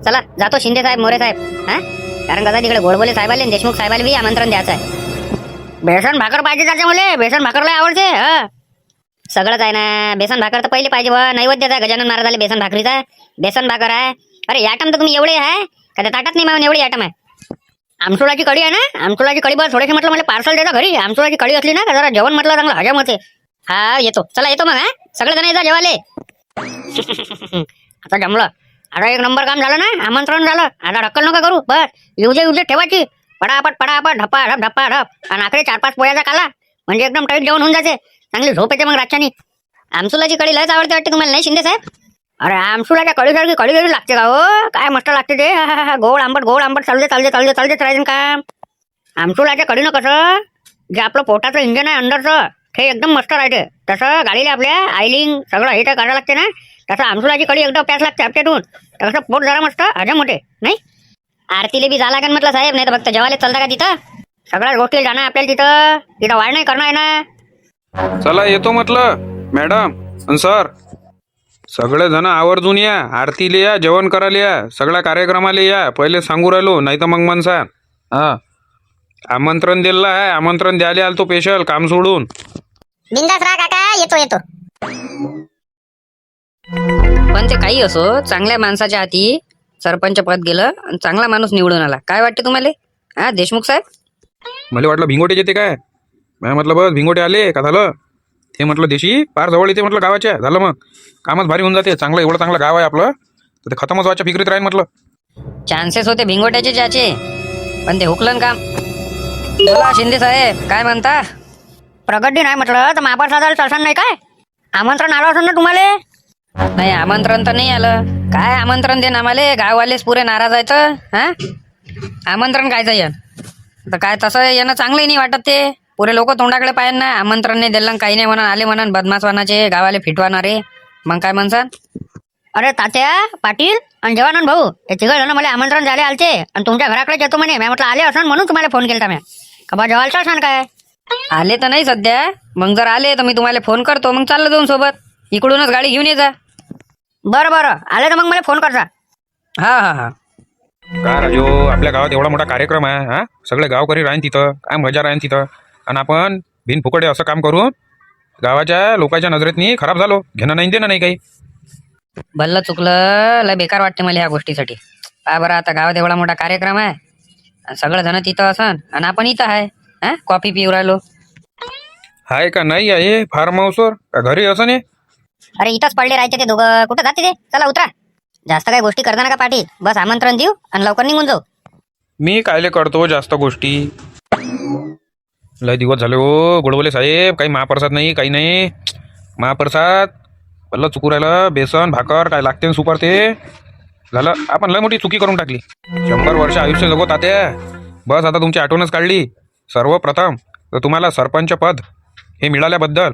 चला जातो शिंदे साहेब, मोरे साहेब. कारण कसं तिकडे गोडबोले साहेबाले आणि देशमुख साहेबाला बी आमंत्रण द्यायचं आहे. बेसन भाकर पाहिजे त्याच्यामुळे, बेसन भाकर लय आवडते. सगळंच आहे ना, बेसन भाकर तर पहिले पाहिजे बा, नैवेद्यच आहे गजानन महाराजाला बेसन भाकरीचा. बेसन भाकर आहे. अरे आयटम तर तुम्ही एवढे आहे का त्या ताटात नाही मावून, एवढी आयटम आहे. आमसुलाची कढी आहे ना, आमसुलाची कढी बस थोडेसे म्हटलं मला पार्सल देता घरी. आमसुलाची कढी असली ना का जरा जेवण म्हटलं चांगलं हजम होते. हा येतो, चला येतो मग. सगळेजण येतात जेवाले. आता जमलं, आता 1 नंबर काम झालं ना, आमंत्रण झालं. आता ढक्कल नका करू, बस युजे ठेवायची, पडापट ढप्पा ढप. आणि आखरे 4-5 पोयाचा काला, म्हणजे एकदम टाईट जेवण होऊन जाते, चांगली झोप येते मग रातच्यानी. आमसुलाची कढी लयच आवडते वाटते तुम्हाला, नाही शिंदे साहेब? अरे आमसुलाच्या कढीसारखी कढी कधी लागते का हो, काय मस्त लागते ते. गोड आंबट चालते राहील का. आमसुलाच्या कढीनं कसं जे आपलं पोटाचं इंजन आहे अंदरचं, ते एकदम मस्त राहते. तसं गाडीला आपल्या आयलिंग सगळं हे काय करायला लागते ना, तसं आमसुलाची कडी एकदा प्यास लागते हप्त्यातून तसं पोट जरा मस्त हजम होते नाही. आरतीले बी जा लागेल म्हटलं साहेब, नाही तर फक्त जेवायला चालता का तिथं? सगळ्याच गोष्टी जाणं आपल्याला तिथं तिथं वाढ नाही करणं आहे ना. चला येतो म्हटलं मॅडम अन सर. सगळे जण आवर्जून या, आरतीला या, जेवण करायला या, सगळ्या कार्यक्रमाला या. पहिले सांगू राहिलो, नाही तर मग म्हणसा. हा, आमंत्रण दिलं आहे, आमंत्रण द्यायला आलतो स्पेशल काम सोडून. बिंदास राहा काका, येतो येतो. पण ते काही असो, चांगल्या माणसाच्या हाती सरपंच पद गेलं आणि चांगला माणूस निवडून आला. काय वाटते तुम्हाला हा देशमुख साहेब? मला वाटलं भिंगोटे येते काय. मी म्हटलं बस भिंगोटे आले का झालं. ते म्हटलं देशी फार जवळ येते म्हटलं गावाच्या. झालं मग कामच भारी होऊन जाते. चांगलं एवढं चांगलं गाव आहे आपलं, तर ते खतमच व्हायच्या फिक्रीत राहील म्हटलं. चान्सेस होते भिंगोट्याचे ज्याचे, पण ते हुकलन काम. बोला शिंदे साहेब, काय म्हणता? प्रगती नाही म्हटलं तर महापौर साधायला चालसान नाही काय? आमंत्रण आलं असेल ना तुम्हाला? नाही आमंत्रण तर नाही आलं. काय आमंत्रण देन आम्हाला? गाववालेच पुरे नाराज आहेत. हा, आमंत्रण कायचं येण? तर काय तसं येणं चांगलंही नाही वाटत. ते पुरे लोक तोंडाकडे पाहिजे ना. आमंत्रण नाही दिलं काही नाही म्हणून आले म्हणून बदमाशवानाचे गावाले फिटवाणारे. मग काय म्हणसान? अरे तात्या पाटील आणि जवानन भाऊ हे तिघ जण मला आमंत्रण द्यायला आलते आणि तुमच्या घराकडे येतो म्हणे. मी म्हटलं आले असं म्हणून तुम्हाला फोन केला मी का बा जेवायला चालसान काय? आले तर नाही सध्या. मग जर आले तर मी तुम्हाला फोन करतो, मग चाललो जाऊन सोबत. इकडूनच गाडी घेऊन ये जा. बरं बरं आले तर मग मला फोन करजा. हा हा हा. काय राजो, आपल्या गावात एवढा मोठा कार्यक्रम आहे. हा, सगळे गावकरी राहीन तिथं, काय मजा राहीन तिथं. आणि आपण बिनफुकटे असं काम करून गावाच्या लोकांच्या नजरेतनी खराब झालो. घेणं नाही देणं नाही काही. भल्लं चुकलं. लय बेकार वाटते मला ह्या गोष्टीसाठी. पहा बरं, आता गावात एवढा मोठा कार्यक्रम आहे आणि सगळं जण तिथं असन आणि आपण इथं आहे. हा, कॉफी पिऊ राहिलो. आहे का नाही आहे फार्म हाऊसवर का घरी असं नाही? अरे इथंच पडले राहायचे ते दोघं. कुठं जाते ते? चला उतरा. जास्त काही गोष्टी करता का पाटील? बस आमंत्रण देऊ आणि लवकर निघून जाऊ. मी कायले करतो जास्त गोष्टी. लय दिवस झाले हो गोडबोले साहेब. काही महाप्रसाद नाही, काही नाही. महाप्रसाद पल्लं चुकू राहिलं. बेसन भाकर काय लागते सुपर ते झालं. आपण लय मोठी चुकी करून टाकली. 100 वर्ष आयुष्य जगो तात्या. बस आता तुमची आठवणच काढली. सर्वप्रथम तर तुम्हाला सरपंच पद हे मिळाल्याबद्दल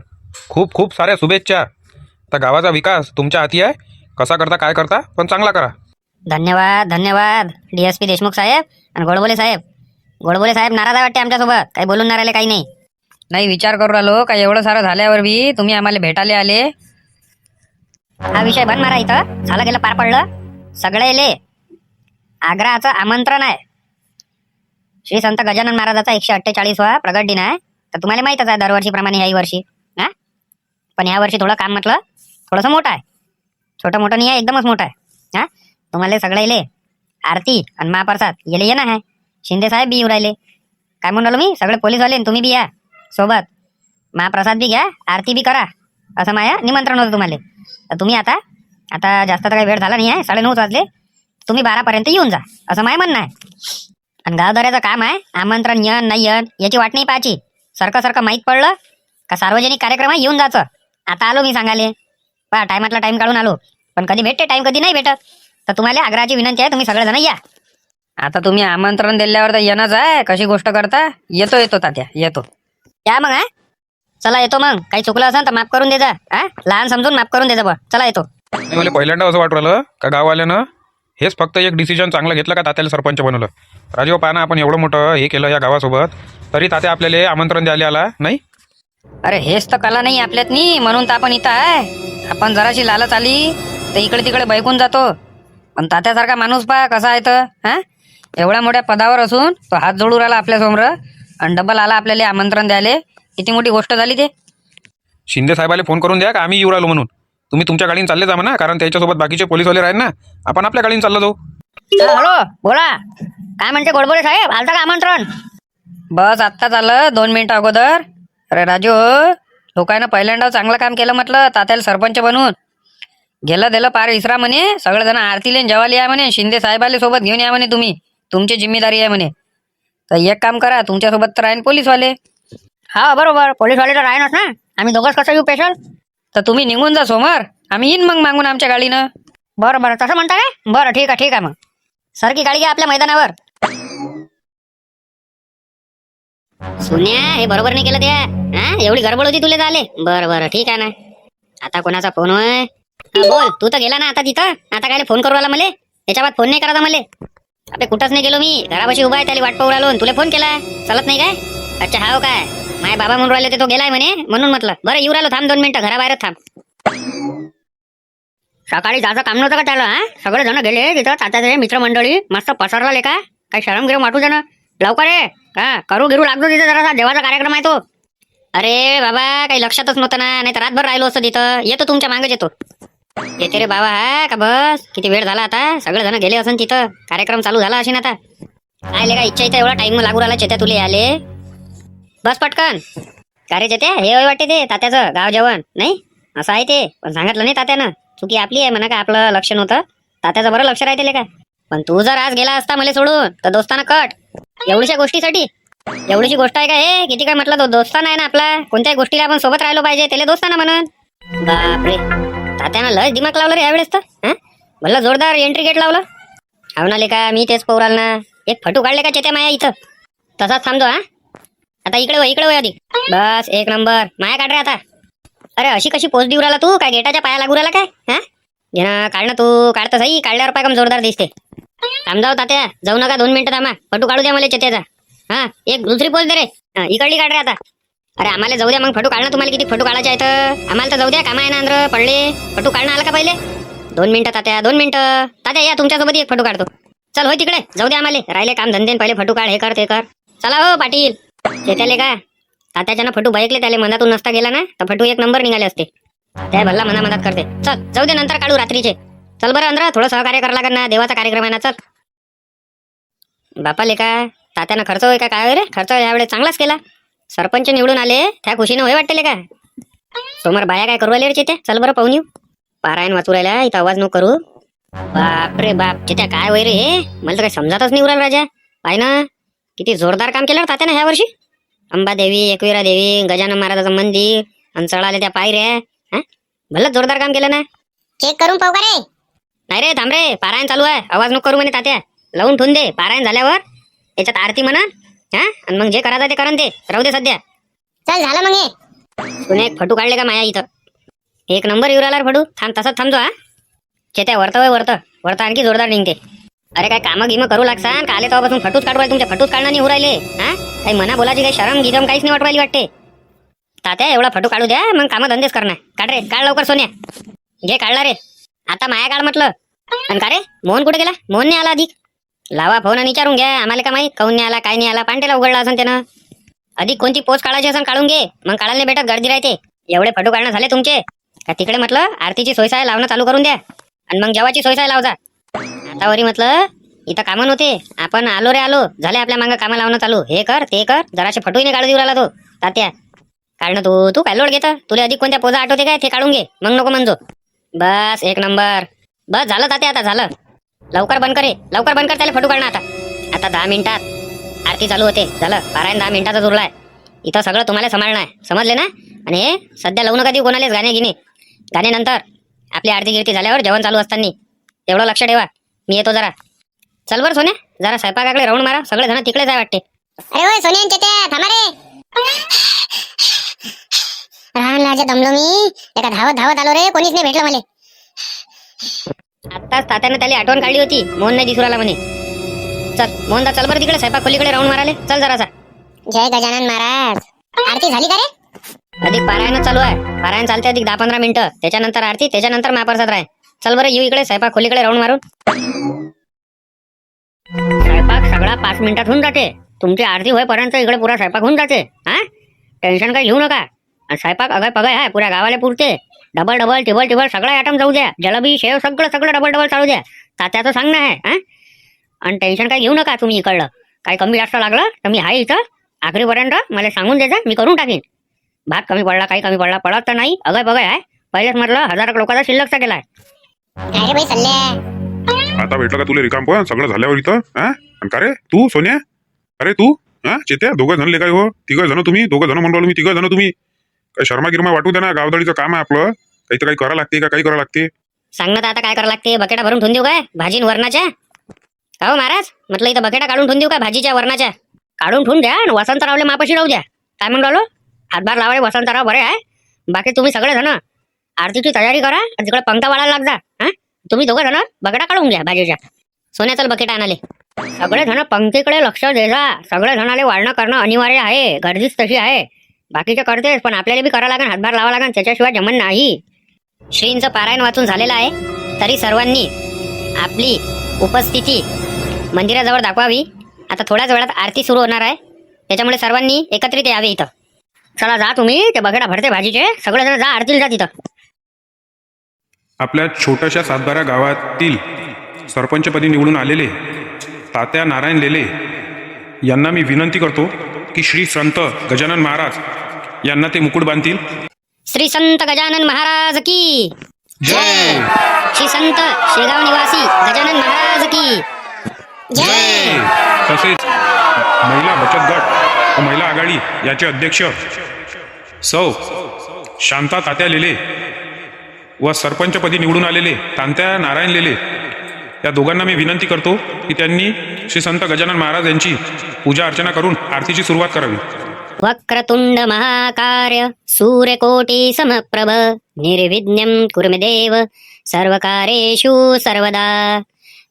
खूप खूप साऱ्या शुभेच्छा. आता गावाचा विकास तुमच्या हाती आहे. कसा करता काय करता पण चांगला करा. धन्यवाद धन्यवाद DSP देशमुख साहेब आणि गोडबोले साहेब. गोडबोले साहेब नाराज आहे वाटते आमच्यासोबत. काही बोलून नाही राहिले काही नाही. नाही विचार करू राहिलो का एवढं सारं झाल्यावर बी तुम्ही आम्हाला भेटायला आले. हा विषय बंद मारा. इथं झालं गेलं पार पडलं. सगळेले आग्रहाचं आमंत्रण आहे. श्री संत गजानन महाराजाचा 148वा प्रगट दिन आहे. तर तुम्हाला माहीतच आहे दरवर्षीप्रमाणे ह्याही वर्षी. हा, पण ह्या वर्षी थोडं काम म्हटलं थोडंसं मोठं आहे. छोटं मोठं नाही आहे, एकदमच मोठं आहे. हा, तुम्हाला सगळेले आरती आणि महाप्रसाद गेले येणं आहे. शिंदे साहेब बी येऊ राहिले. काय म्हणून राहिलो मी, सगळे पोलीसवाले तुम्ही बी या सोबत. महाप्रसाद बी घ्या, आरती बी करा, असं माया निमंत्रण होतं तुम्हाला. तर तुम्ही आता जास्त तर काही वेळ झाला नाही आहे. 9:30 वाजले. तुम्ही 12पर्यंत येऊन जा असं माय म्हणणं आहे. आणि गावदऱ्याचं काम आहे. आमंत्रण येण नाही येण याची वाट नाही पाहायची. सारखं माहीत पडलं का सार्वजनिक कार्यक्रम आहे येऊन जायचं. आता आलो मी सांगाले. पहा टायमातला टाइम काढून आलो. पण कधी भेटते टाइम, कधी नाही भेटत. तर तुम्हाला आग्रहाची विनंती आहे, तुम्ही सगळेजण या. आता तुम्ही आमंत्रण दिल्यावर तर येणंच आहे. कशी गोष्ट करता? येतो तात्या येतो. या मग. हा चला येतो मग. काही चुकलं असेल तर माफ करून दे जा. हा, लहान समजून माफ करून दे जा बा. चला येतो. नाही, मला पहिल्यांदा असं वाटू राहिलं का गाववाल्यानं हेच फक्त एक डिसिजन चांगलं घेतलं का तात्याला सरपंच बनवलं. राजीव पाना आपण एवढं मोठं हे केलं या गावासोबत, तरी तात्या आपल्याला आमंत्रण द्यायला आला नाही. अरे हेच तर कला नाही आपल्यातनी, म्हणून तर आपण इथं आहे. आपण जराशी लालच आली तर इकडे तिकडे बैकून जातो. पण तात्यासारखा माणूस पहा कसा आहे तर. हा, एवढ्या मोठ्या पदावर असून तो हात जोडू राहिला आपल्यासमोर आणि डबल आला आपल्याला आमंत्रण द्यायला. किती मोठी गोष्ट झाली ते. शिंदे साहेबाला फोन करून द्या का आम्ही येऊ राहिलो म्हणून. तुम्ही तुमच्या गाडीने चालले जा म्हणा, कारण त्याच्यासोबत बाकीचे पोलीसवाले राहील ना. आपण आपल्या गाडीने चाललो जाऊ. हॅलो बोला. काय म्हणते गोडबोले साहेब, आलता का आमंत्रण? बस आत्ताच आलं 2 मिनिटं अगोदर. अरे राजू, लोकांना पहिल्यांदा चांगलं काम केलं म्हटलं तात्याला सरपंच बनवून. गेलं दिलं पार इसरा म्हणे. सगळेजण आरतीले जेवायला या म्हणे. शिंदे साहेबाले सोबत घेऊन या म्हणे. तुम्ही तुमची जिम्मेदारी आहे म्हणे. तर एक काम करा, तुमच्यासोबत तर राहीन पोलीसवाले. हा बरोबर, पोलीसवाले तर राहणच ना. आम्ही दोघंच कसं येऊ स्पेशल? तर तुम्ही निघून जा समोर, आम्ही येईन मग मागून आमच्या गाडीनं. बरं तसं म्हणता काय? बरं ठीक आहे मग. सर की गाडी घ्या आपल्या मैदानावर. सुन्या हे बरोबर नाही केलं त्या. हा, एवढी गडबड होती तुला झाले. बरं ठीक आहे ना. आता कोणाचा फोन होय? बोल, तू तर गेला ना आता तिथं. आता काय फोन करू आला मले? याच्या बाद फोन नाही करायचा मले. अबे कुठंच नाही गेलो मी, घरापाशी उभा आहे, त्याला वाट पाहू राहिलो आणि तुला फोन केला. चालत नाही काय? अच्छा हाव काय? माझे बाबा म्हणून राहिले होते तो गेलाय म्हणे, म्हणून म्हटलं बरं येऊ राहिलो, थांब 2 मिनिटं, घराबाहेर थांब. सकाळी जायचं काम नव्हतं का त्याला? हा, सगळे जण गेले तिथं, तात्याचे मित्रमंडळी मस्त पसरला लेका. काही शरम गिरम वाटू दे ना, लवकर ये. हा, करू गिरू लागतो तिथं, जरा देवाचा कार्यक्रम आहे तो. अरे बाबा, काही लक्षातच नव्हतं ना, नाही तर रातभर राहिलो असतं तिथं. येतो तुमच्या मागेच येतो. येते रे बाबा. हा का बस, किती वेळ झाला आता, सगळे जण गेले असन तिथं, कार्यक्रम चालू झाला असेल आता. आले का इच्छा इथं एवढा टाइम लागू राहिला चेत्या तुले आले. बस पटकन. का रे चेत्या, हे वाटते ते तात्याचं गाव जेवण नाही असं आहे ते, पण सांगितलं नाही तात्यानं. चुकी आपली आहे म्हणा, का आपलं लक्ष नव्हतं. तात्याचं बरं लक्ष राहते का. पण तू जर आज गेला असता मला सोडून तर दोस्ताना कट. एवढीशा गोष्टीसाठी एवढीशी गोष्ट आहे का हे? किती काय म्हटलं, तो दोस्ताना आहे ना आपला. कोणत्याही गोष्टीला आपण सोबत राहिलो पाहिजे, त्याला दोस्ताना म्हणून. बापरे, तात्यानं लय दिमाग लावलं रे यावेळेस तर. हा, भलं जोरदार एंट्री गेट लावलं. हाव ना लेका, मी तेच पोराल ना. एक फटू काढले का चेत्या माया इथं? तसाच थांबतो. हा, आता इकडे वय आधी. बस एक नंबर. माया काढ रे आता. अरे अशी कशी पोच देऊ राहिला तू? काय गेटाच्या पाया लागू राहिला काय? हा, घे ना, काढ ना तू. काढतं सही, काढल्यावर पाय कम जोरदार दिसते. थांब जाऊ तात्या, जाऊ नका, 2 मिनिटं थांबा. फटू काढू द्या मला चेत्याचा. हा, एक दुसरी पोच दे रे. हा, इकडली काढ रे आता. अरे आम्हाला जाऊ द्या मग, फटू काढणं. तुम्हाला किती फटू काढायचे आहेत? आम्हाला तर जाऊ द्या, कामा आहे ना अंदर पडले. फटू काढणं आला का पहिले? 2 मिनिटं तात्या, 2 मिनिटं. तात्या या, तुमच्यासोबत एक फटू काढतो. चल होय तिकडे, जाऊ द्या आम्हाला, राहिले काम धंदे. पहिले फटू काढ, हे कर ते कर. चला हो पाटील. चेत्याले का तात्याच्यानं फटू बाईकले, त्याला मनातून नसता गेला ना तर फटू एक नंबर निघाले असते. त्या भल्ला मनात करते. चल जाऊ दे, नंतर काढू रात्रीचे. चल बरं अंदर, थोडं सहकार्य करा लागेल ना, देवाचा कार्यक्रम आहे ना. चल बापा लेका, तात्यानं खर्च होय का काय होय रे? खर्च यावेळेस चांगलाच केला. सरपंच निवडून आले, त्या खुशीनं होय वाटते का. समोर बाया काय करू आले रे चित्या? चल बरं पाहून येऊ. पारायण वाचू राहिला इथं, आवाज नको करू. बाप रे बाप, चित्या काय होय रे हे? मला तर काही समजातच नाही उराल राजा. पाय ना, किती जोरदार काम केलं तात्यानं ह्या वर्षी. अंबादेवी, एकविरा देवी, गजानन महाराजाचं मंदिर आणि चढाले त्या पायऱ्या. हा, भलंच जोरदार काम केलं ना. चेक करून पाहू का रे? नाही रे, थांब रे, पारायण चालू आहे, आवाज नको करू म्हणे तात्या. लावून ठेवून दे, पारायण झाल्यावर याच्यात आरती म्हणा. हा, आणि मग जे करायचं ते करण, ते राहू दे सध्या. चल झालं मग हे. तुने एक फटू काढले का माया इथं? एक नंबर येऊ राहिला फटू. थांब, तसंच थांबतो. हा, चेत्या वरतं आणखी जोरदार निघते. अरे काय कामं गिमं करू लागसान का? आले तेव्हापासून फटूच काढू राहिले, तुमच्या फटूच काढणं नाही होऊ राहिले. हा, काही मना बोलायची काही शरम गिरम काहीच नाही वाटवायली वाटते. तात्या एवढा फटू काढू द्या, मग कामं धंदेच करणार. काढ रे, काढ लवकर सोन्या. घे काढला रे. आता माया काढ म्हटलं. आणि का रे, मोहन कुठे गेला? मोहन नाही आला अधिक. लावा फोन आणि विचारून घ्या, आम्हाला का माहित काऊन नाही आला, काय नाही आला. पांटेला उघडला असन त्यानं. अधिक कोणती पोच काढायची असन काढून घे, मग काढायला नाही भेटत, गर्दी राहते. एवढे फटू काढणं झाले तुमचे का? तिकडे म्हटलं आरतीची सोयसाय लावणं चालू करून द्या, आणि मग जेवाची सोयसाय लावजा. आता वरी म्हटलं इथं कामं नव्हते, आपण आलो रे आलो, झाले आपल्या मागं कामं लावणं चालू. हे कर ते कर, जराशे फटूही नाही काढू देऊ राहिला तो तात्या. काढणं तू काय लोड घेतं? तुला अधिक कोणत्या पोजा आठवते काय? ते काढून घे, मग नको म्हणजो. बस एक नंबर. बस झालं तात्या, आता झालं. लवकर बंद कर, लवकर बंद कर, त्याला फटू काढणं. आता 10 मिनिटात आरती चालू होते. झालं, पारायण 10 मिनिटाचा उरलाय. इथं सगळं तुम्हाला सांभाळणं आहे, समजले ना? आणि हे सध्या लावू नका देऊ कोणालेच गाणे गिणे. गाणे नंतर, आपली आरती गिरती झाल्यावर जेवण चालू असताना तेवढं लक्ष ठेवा. मी येतो जरा. चल बरं सोन्या, जरा स्वयंपाकाकडे राऊंड मारा. सगळे जण तिकडेच आहे वाटते. अरे होय सोन्या चेत्या, थांबा रे. राहणार दमलो मी. एका धावत आलो रे, कोणीच नाही भेटलं मला. आत्ताच तात्यानं त्याला आठवण काढली होती, मोहन नाही दिसू राहिला म्हणे. चल मोहनदा, चल बरं तिकडे स्वयंपाक खोलीकडे राऊंड माराले. चल जरासा. जय गजानन महाराज. आरती झाली का रे? अधिक पारायण चालू आहे. पारायण चालते अधिक 10-15 मिनिटं, त्याच्यानंतर आरती, त्याच्यानंतर महाप्रसाद राय. चल बरं येऊ इकडे स्वयंपाक खोलीकडे राऊंड मारून. स्वयंपाक सगळा 5 मिनिटात होऊन जाते. तुमची आरती होईपर्यंत इकडे पुरा स्वयंपाक होऊन जाते. हा, टेन्शन काही घेऊ नका. आणि स्वयंपाक अगय पगाय आहे, पुऱ्या गावाला पुरते. डबल टेबल सगळा आयटम जाऊ द्या. जलेबी शेव सगळं डबल चालू द्या. तात्याचं सांगणं आहे. हा, आणि टेन्शन काही घेऊ नका तुम्ही. इकडलं काही कमी जास्त लागलं तर मी आहे इथं. आखरीपर्यंत मला सांगून द्यायचा, मी करून टाकीन. भात कमी पडला, काही कमी पडत तर नाही. अगय बघाय आहे. पहिलेच म्हटलं 1000 लोकांचा शिल्लकचा केलाय. काय रे बाई सल्ल्या? आता भेटलं का तुला रिकाम पण सगळं झाल्यावर इथं? हा, आणि का रे तू सोन्या? अरे तू हा चेत्या, 2 जण लेकाय हो. 3 जण तुम्ही, 2 जण म्हणलो मी, 3 जण तुम्ही. काही शर्मा गिरमा वाटू द्या ना. गावदळीचं काम आहे आपलं. काही तर काही करा लागते का? काही करा लागते. सांग ना आता काय करावं लागते. बकेटा भरून ठेवून देऊ काय भाजी वरणाच्या? हो महाराज, म्हटलं इथं बकेटा काढून ठेवून देऊ का भाजीच्या वरणाच्या? काढून ठेवून द्या आणि वसंतरावले मापाशी राहू द्या. काय म्हणून राहिलो? हातभार लावाले वसंतराव बरे आहे. बाकी तुम्ही सगळे जण आरतीची तयारी करा आणि तिकडे पंखा वाढायला लाग जा. हा तुम्ही दोघं जण बकेटा काढून घ्या भाजीच्या. सोन्या चल बकेट आणाले. सगळे जण पंक्तीकडे लक्ष दे जा. सगळे जणाले वाढणं करणं अनिवार्य आहे. गर्दीच तशी आहे. बाकीचे करतेच पण आपल्याला बी करावं लागेल, हातभार लावा लागेल, त्याच्याशिवाय जमन नाही. श्रींचं पारायण वाचून झालेलं आहे तरी सर्वांनी आपली उपस्थिती मंदिराजवळ दाखवावी. आता थोड्याच वेळात आरती सुरू होणार आहे, त्याच्यामुळे सर्वांनी एकत्रित यावे इथं. चला जा तुम्ही, ते बकेटा भरते भाजीचे, सगळेजण जा आरतीला जा तिथं. आपल्या छोट्याशा सातबारा गावातील सरपंचपदी निवडून आलेले तात्या नारायण लेले यांना मी विनंती करतो की श्री संत गजानन महाराज यांना ते मुकुट बांधतील. श्री संत गजानन महाराज की जय श्री संत शेगाव निवासी गजानन महाराज की जय. तसेच महिला बचत गट व महिला आघाडी याचे अध्यक्ष सौ शांता तात्या लेले व सरपंचपदी निवडून आलेले तांत्या नारायण लेले या दोघांना मी विनंती करतो की त्यांनी श्री संत गजानन महाराज यांची पूजा अर्चना करून आरतीची सुरुवात करावी. वक्रतुंड महाकार्य सूर्यकोटी समप्रभ निर्विघ्नं कुरु मे देव सर्वकारेषु सर्वदा.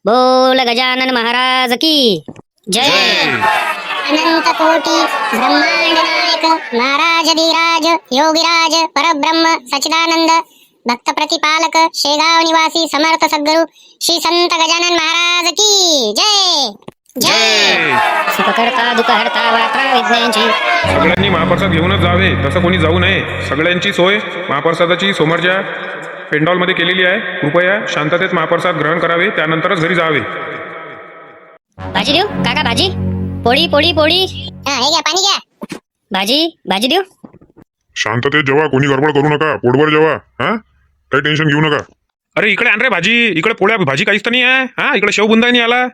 बोल गजानन महाराज की जय. अनंत कोटी ब्रह्मांड नायक महाराज धीराज योगीराज परब्रह्म सच्चिदानंद भक्त प्रतिपालक शेगाव निवासी समर्थ सद्गुरु श्री संत गजानन महाराज की जय. जय. सुखकर्ता दुःखहर्ता वात्रा विघ्नांची. सगळ्यांनी महाप्रसाद घेऊनच जावे, तसं कोणी जाऊ नये. सगळ्यांची सोय महाप्रसादाची समोरच्या पेंडॉलमध्ये केलेली आहे. कृपया शांततेत महाप्रसाद ग्रहण करावे, त्यानंतरच घरी जावे. भाजी देऊ काका? भाजी पोळी पोळी पोळी. हा हे घ्या, पाणी घ्या. भाजी भाजी देऊ. शांततेत जेवा, कोणी गडबड करू नका, पोटभर जेवा. हा काही टेन्शन घेऊ नका. अरे इकडे आण रे भाजी, इकडे पोळ्या भाजी काहीच तर नाही आहे. हा इकडे शेवबुंदा नाही आला.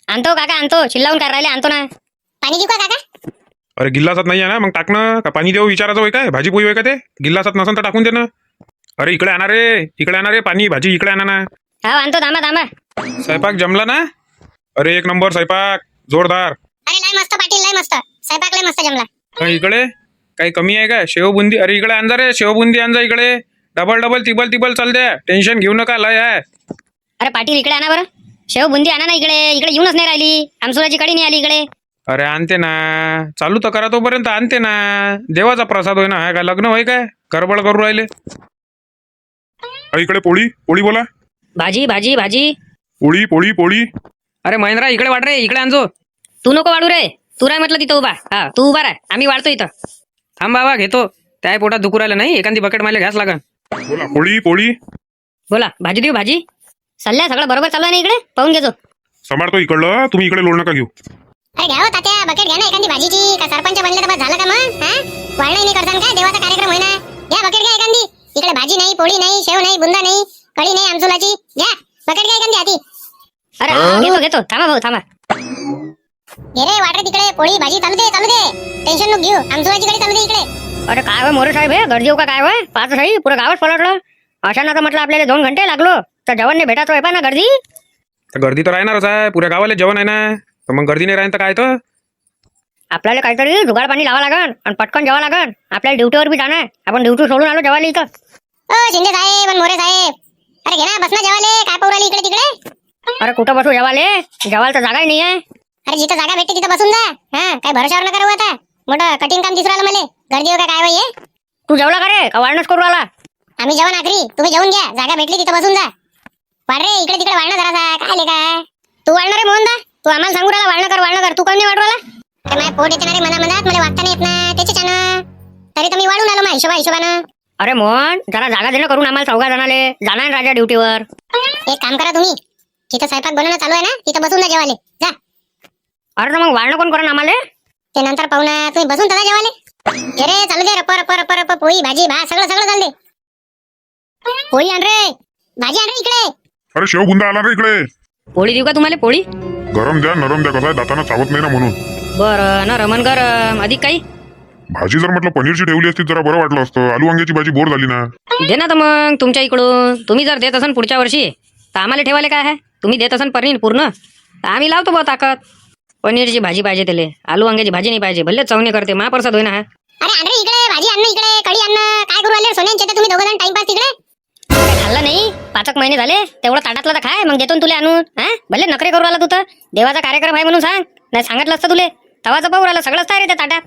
आणतो काका आणतो, चिल्लावून काय राहिले आणतो ना. पाणी देऊ का काका? अरे गिल्लासात नाही आहे ना, मग टाकणं का पाणी देऊ विचारायचं होय काय? भाजी पोळी होय का ते? गिल्लासात नसेल तर टाकून दे ना. अरे इकडे आणा रे, इकडे आणा रे, पाणी भाजी इकडे आणा ना. हा आणतो, थांबा थांबा. स्वयंपाक जमला ना? अरे एक नंबर स्वयंपाक, जोरदार. अरे लय मस्त पाटील, लय मस्त स्वयंपाक, लय मस्त जमला. इकडे काही कमी आहे का? शेवबुंदी, अरे इकडे आणजा रे, शेवबुंदी आणजा इकडे. डबल डबल तिबल तिबल चाल द्या, टेन्शन घेऊ नका, लय आहे. अरे पाटील इकडे आणा बरं, शेव बुंदी आणा ना इकडे. इकडे येऊनच नाही राहिली, आमसुराची कडी नाही आली इकडे. अरे आणते ना, चालू तर करा तोपर्यंत आणते ना. देवाचा प्रसाद होय ना, हा काय लग्न होय काय? गडबड करू राहिले. इकडे पोळी पोळी बोला. भाजी भाजी भाजी. पोळी पोळी पोळी. अरे महेंद्रा इकडे वाढ रे, इकडे आणजो. तू नको वाढू रे, तू राय म्हटलं तिथं उभा. हा तू उभा राय, आम्ही वाढतो इथं. थांब बाबा, घेतो. त्या पोटात दुखू राहिलं नाही, एखादी बकेट मला घ्यास लागन. बोला पोळी पोळी. बोला भाजी देऊ भाजी. सल्ल्या सगळं बरोबर चालू आहे ना इकडे, पाहून घेतो. सांभाळतो इकडलं, तुम्ही इकडे लोड नका घेऊ. अरे घ्या हो तात्या, बकेट घ्या ना एखादी भाजीची. का सरपंच बनले तर बस झालं का मग? हा वाढणं नाही करसान काय? देवाचा कार्यक्रम होय ना. घ्या बकेट घ्या एखादी. इकडे भाजी नाही, पोळी नाही, शेव नाही, बुंदा नाही, कढी नाही आमसुलाची. घ्या बकेट घ्या एखादी हाती. अरे घेतो घेतो, थांबा भाऊ थांबा. घे रे वाढ रे तिकडे, पोळी भाजी चालू दे, चालू दे. टेन्शन नको घेऊ, आमसुलाची कढी चालू दे इकडे. अरे काय होय मोरे साहेब, हे गर्दी येऊ का काय होय? पाच साई पुरं गावच पलटलं. अशानं तर म्हटलं आपल्याला 2 घंटे लागलो, तर जेवण नाही भेटायचं होय. पण ना गर्दी, तर गर्दी तर राहणारच आहे, पुऱ्या गावाला जेवण आहे ना. तर मग गर्दी नाही राहीन तर काय तर. आपल्याला काहीतरी जुगाड पाणी लावा लागन आणि पटकन जेवा लागन. आपल्याला ड्युटीवर बी जाणार, आपण ड्युटी सोडून आलो जेवायला इथं. ओ शिंदे साहेब आणि मोरे साहेब, अरे घे ना, बस ना जेवाले. काय पाहू राहिली इकडे तिकडे? अरे कुठं बसू जेवाले? जेवायला तर जागाही नाही आहे. अरे जिथं जागा भेटते तिथं बसून जा. हा काय भरोशावर नका राहू आता. मोठं कठीण काम दिसू राहिलं मला. गर्दी हो का काय होय? तू जेवला का रे, का वाढणंच करू आला? आम्ही जेवण आखरी, तुम्ही जेवून घ्या. जागा भेटली तिथं बसून जा. वाढ रे इकडे तिकडे वाढणं जरासा. काय ले काय तू वाढणार रे मोहनदा? तू आम्हाला सांगू राहिला वाढणं कर. तू कोण नाही वाढू राहिला? काय माझ्या पोट येते ना रे मनात, मला वागता नाही येत ना त्याच्यानं. तरी तर मी वाढून आलो माझ्या हिशोबानं. अरे मोहन, जरा जागा देणं करून आम्हाला 4 जणाले. जाणार राजा ड्युटीवर. एक काम करा तुम्ही, जिथं स्वयंपाक बनवणं चालू आहे ना तिथं बसून जा जेवाले. जा. अरे तर मग वाढणं कोण करून आम्हाला? ते नंतर पाहू ना, तुम्ही बसून चला जेवाले. घे रे चालू दे, रप पोळी भाजी भात सगळं चालू दे. पोळी आण रे, भाजी आण रे इकडे. अरे शेव बुंदा आला रे इकडे. पोळी देऊ का तुम्हाला? पोळी गरम द्या नरम द्या, कसं आहे दाताना चावत नाही ना म्हणून. बरं ना, रमण गरम. अधिक काही भाजी जर म्हटलं पनीरची ठेवली असती जरा बरं वाटलं असतं. आलू वांग्याची भाजी बोर झाली ना. दे ना तर मग तुमच्या इकडून. तुम्ही जर देत असन पुढच्या वर्षी तर आम्हाला ठेवायला काय आहे? तुम्ही देत असन पनीर पूर्ण तर आम्ही लावतो बा ताकद. पनीरची भाजी पाहिजे त्याले, आलू वांग्याची भाजी नाही पाहिजे. भले चवणे करते, महाप्रसाद होईना हा. अरे आण रे इकडे भाजी, आण इकडे कढी आण. काय करू राहिले सोन्यांचे तुम्ही दोघं जण टाइमपास तिकडे? खाल्लं नाही 5 महिने झाले तेवढं ताटातलं तर खाय, मग देतो ना तुला आणून. हा भले नखरे करू आला तू तर, देवाचा कार्यक्रम आहे म्हणून सांग, नाही सांगितलं असतं तुले तवाचं पाहू राहिलं सगळंच आहे रे त्या ताटात.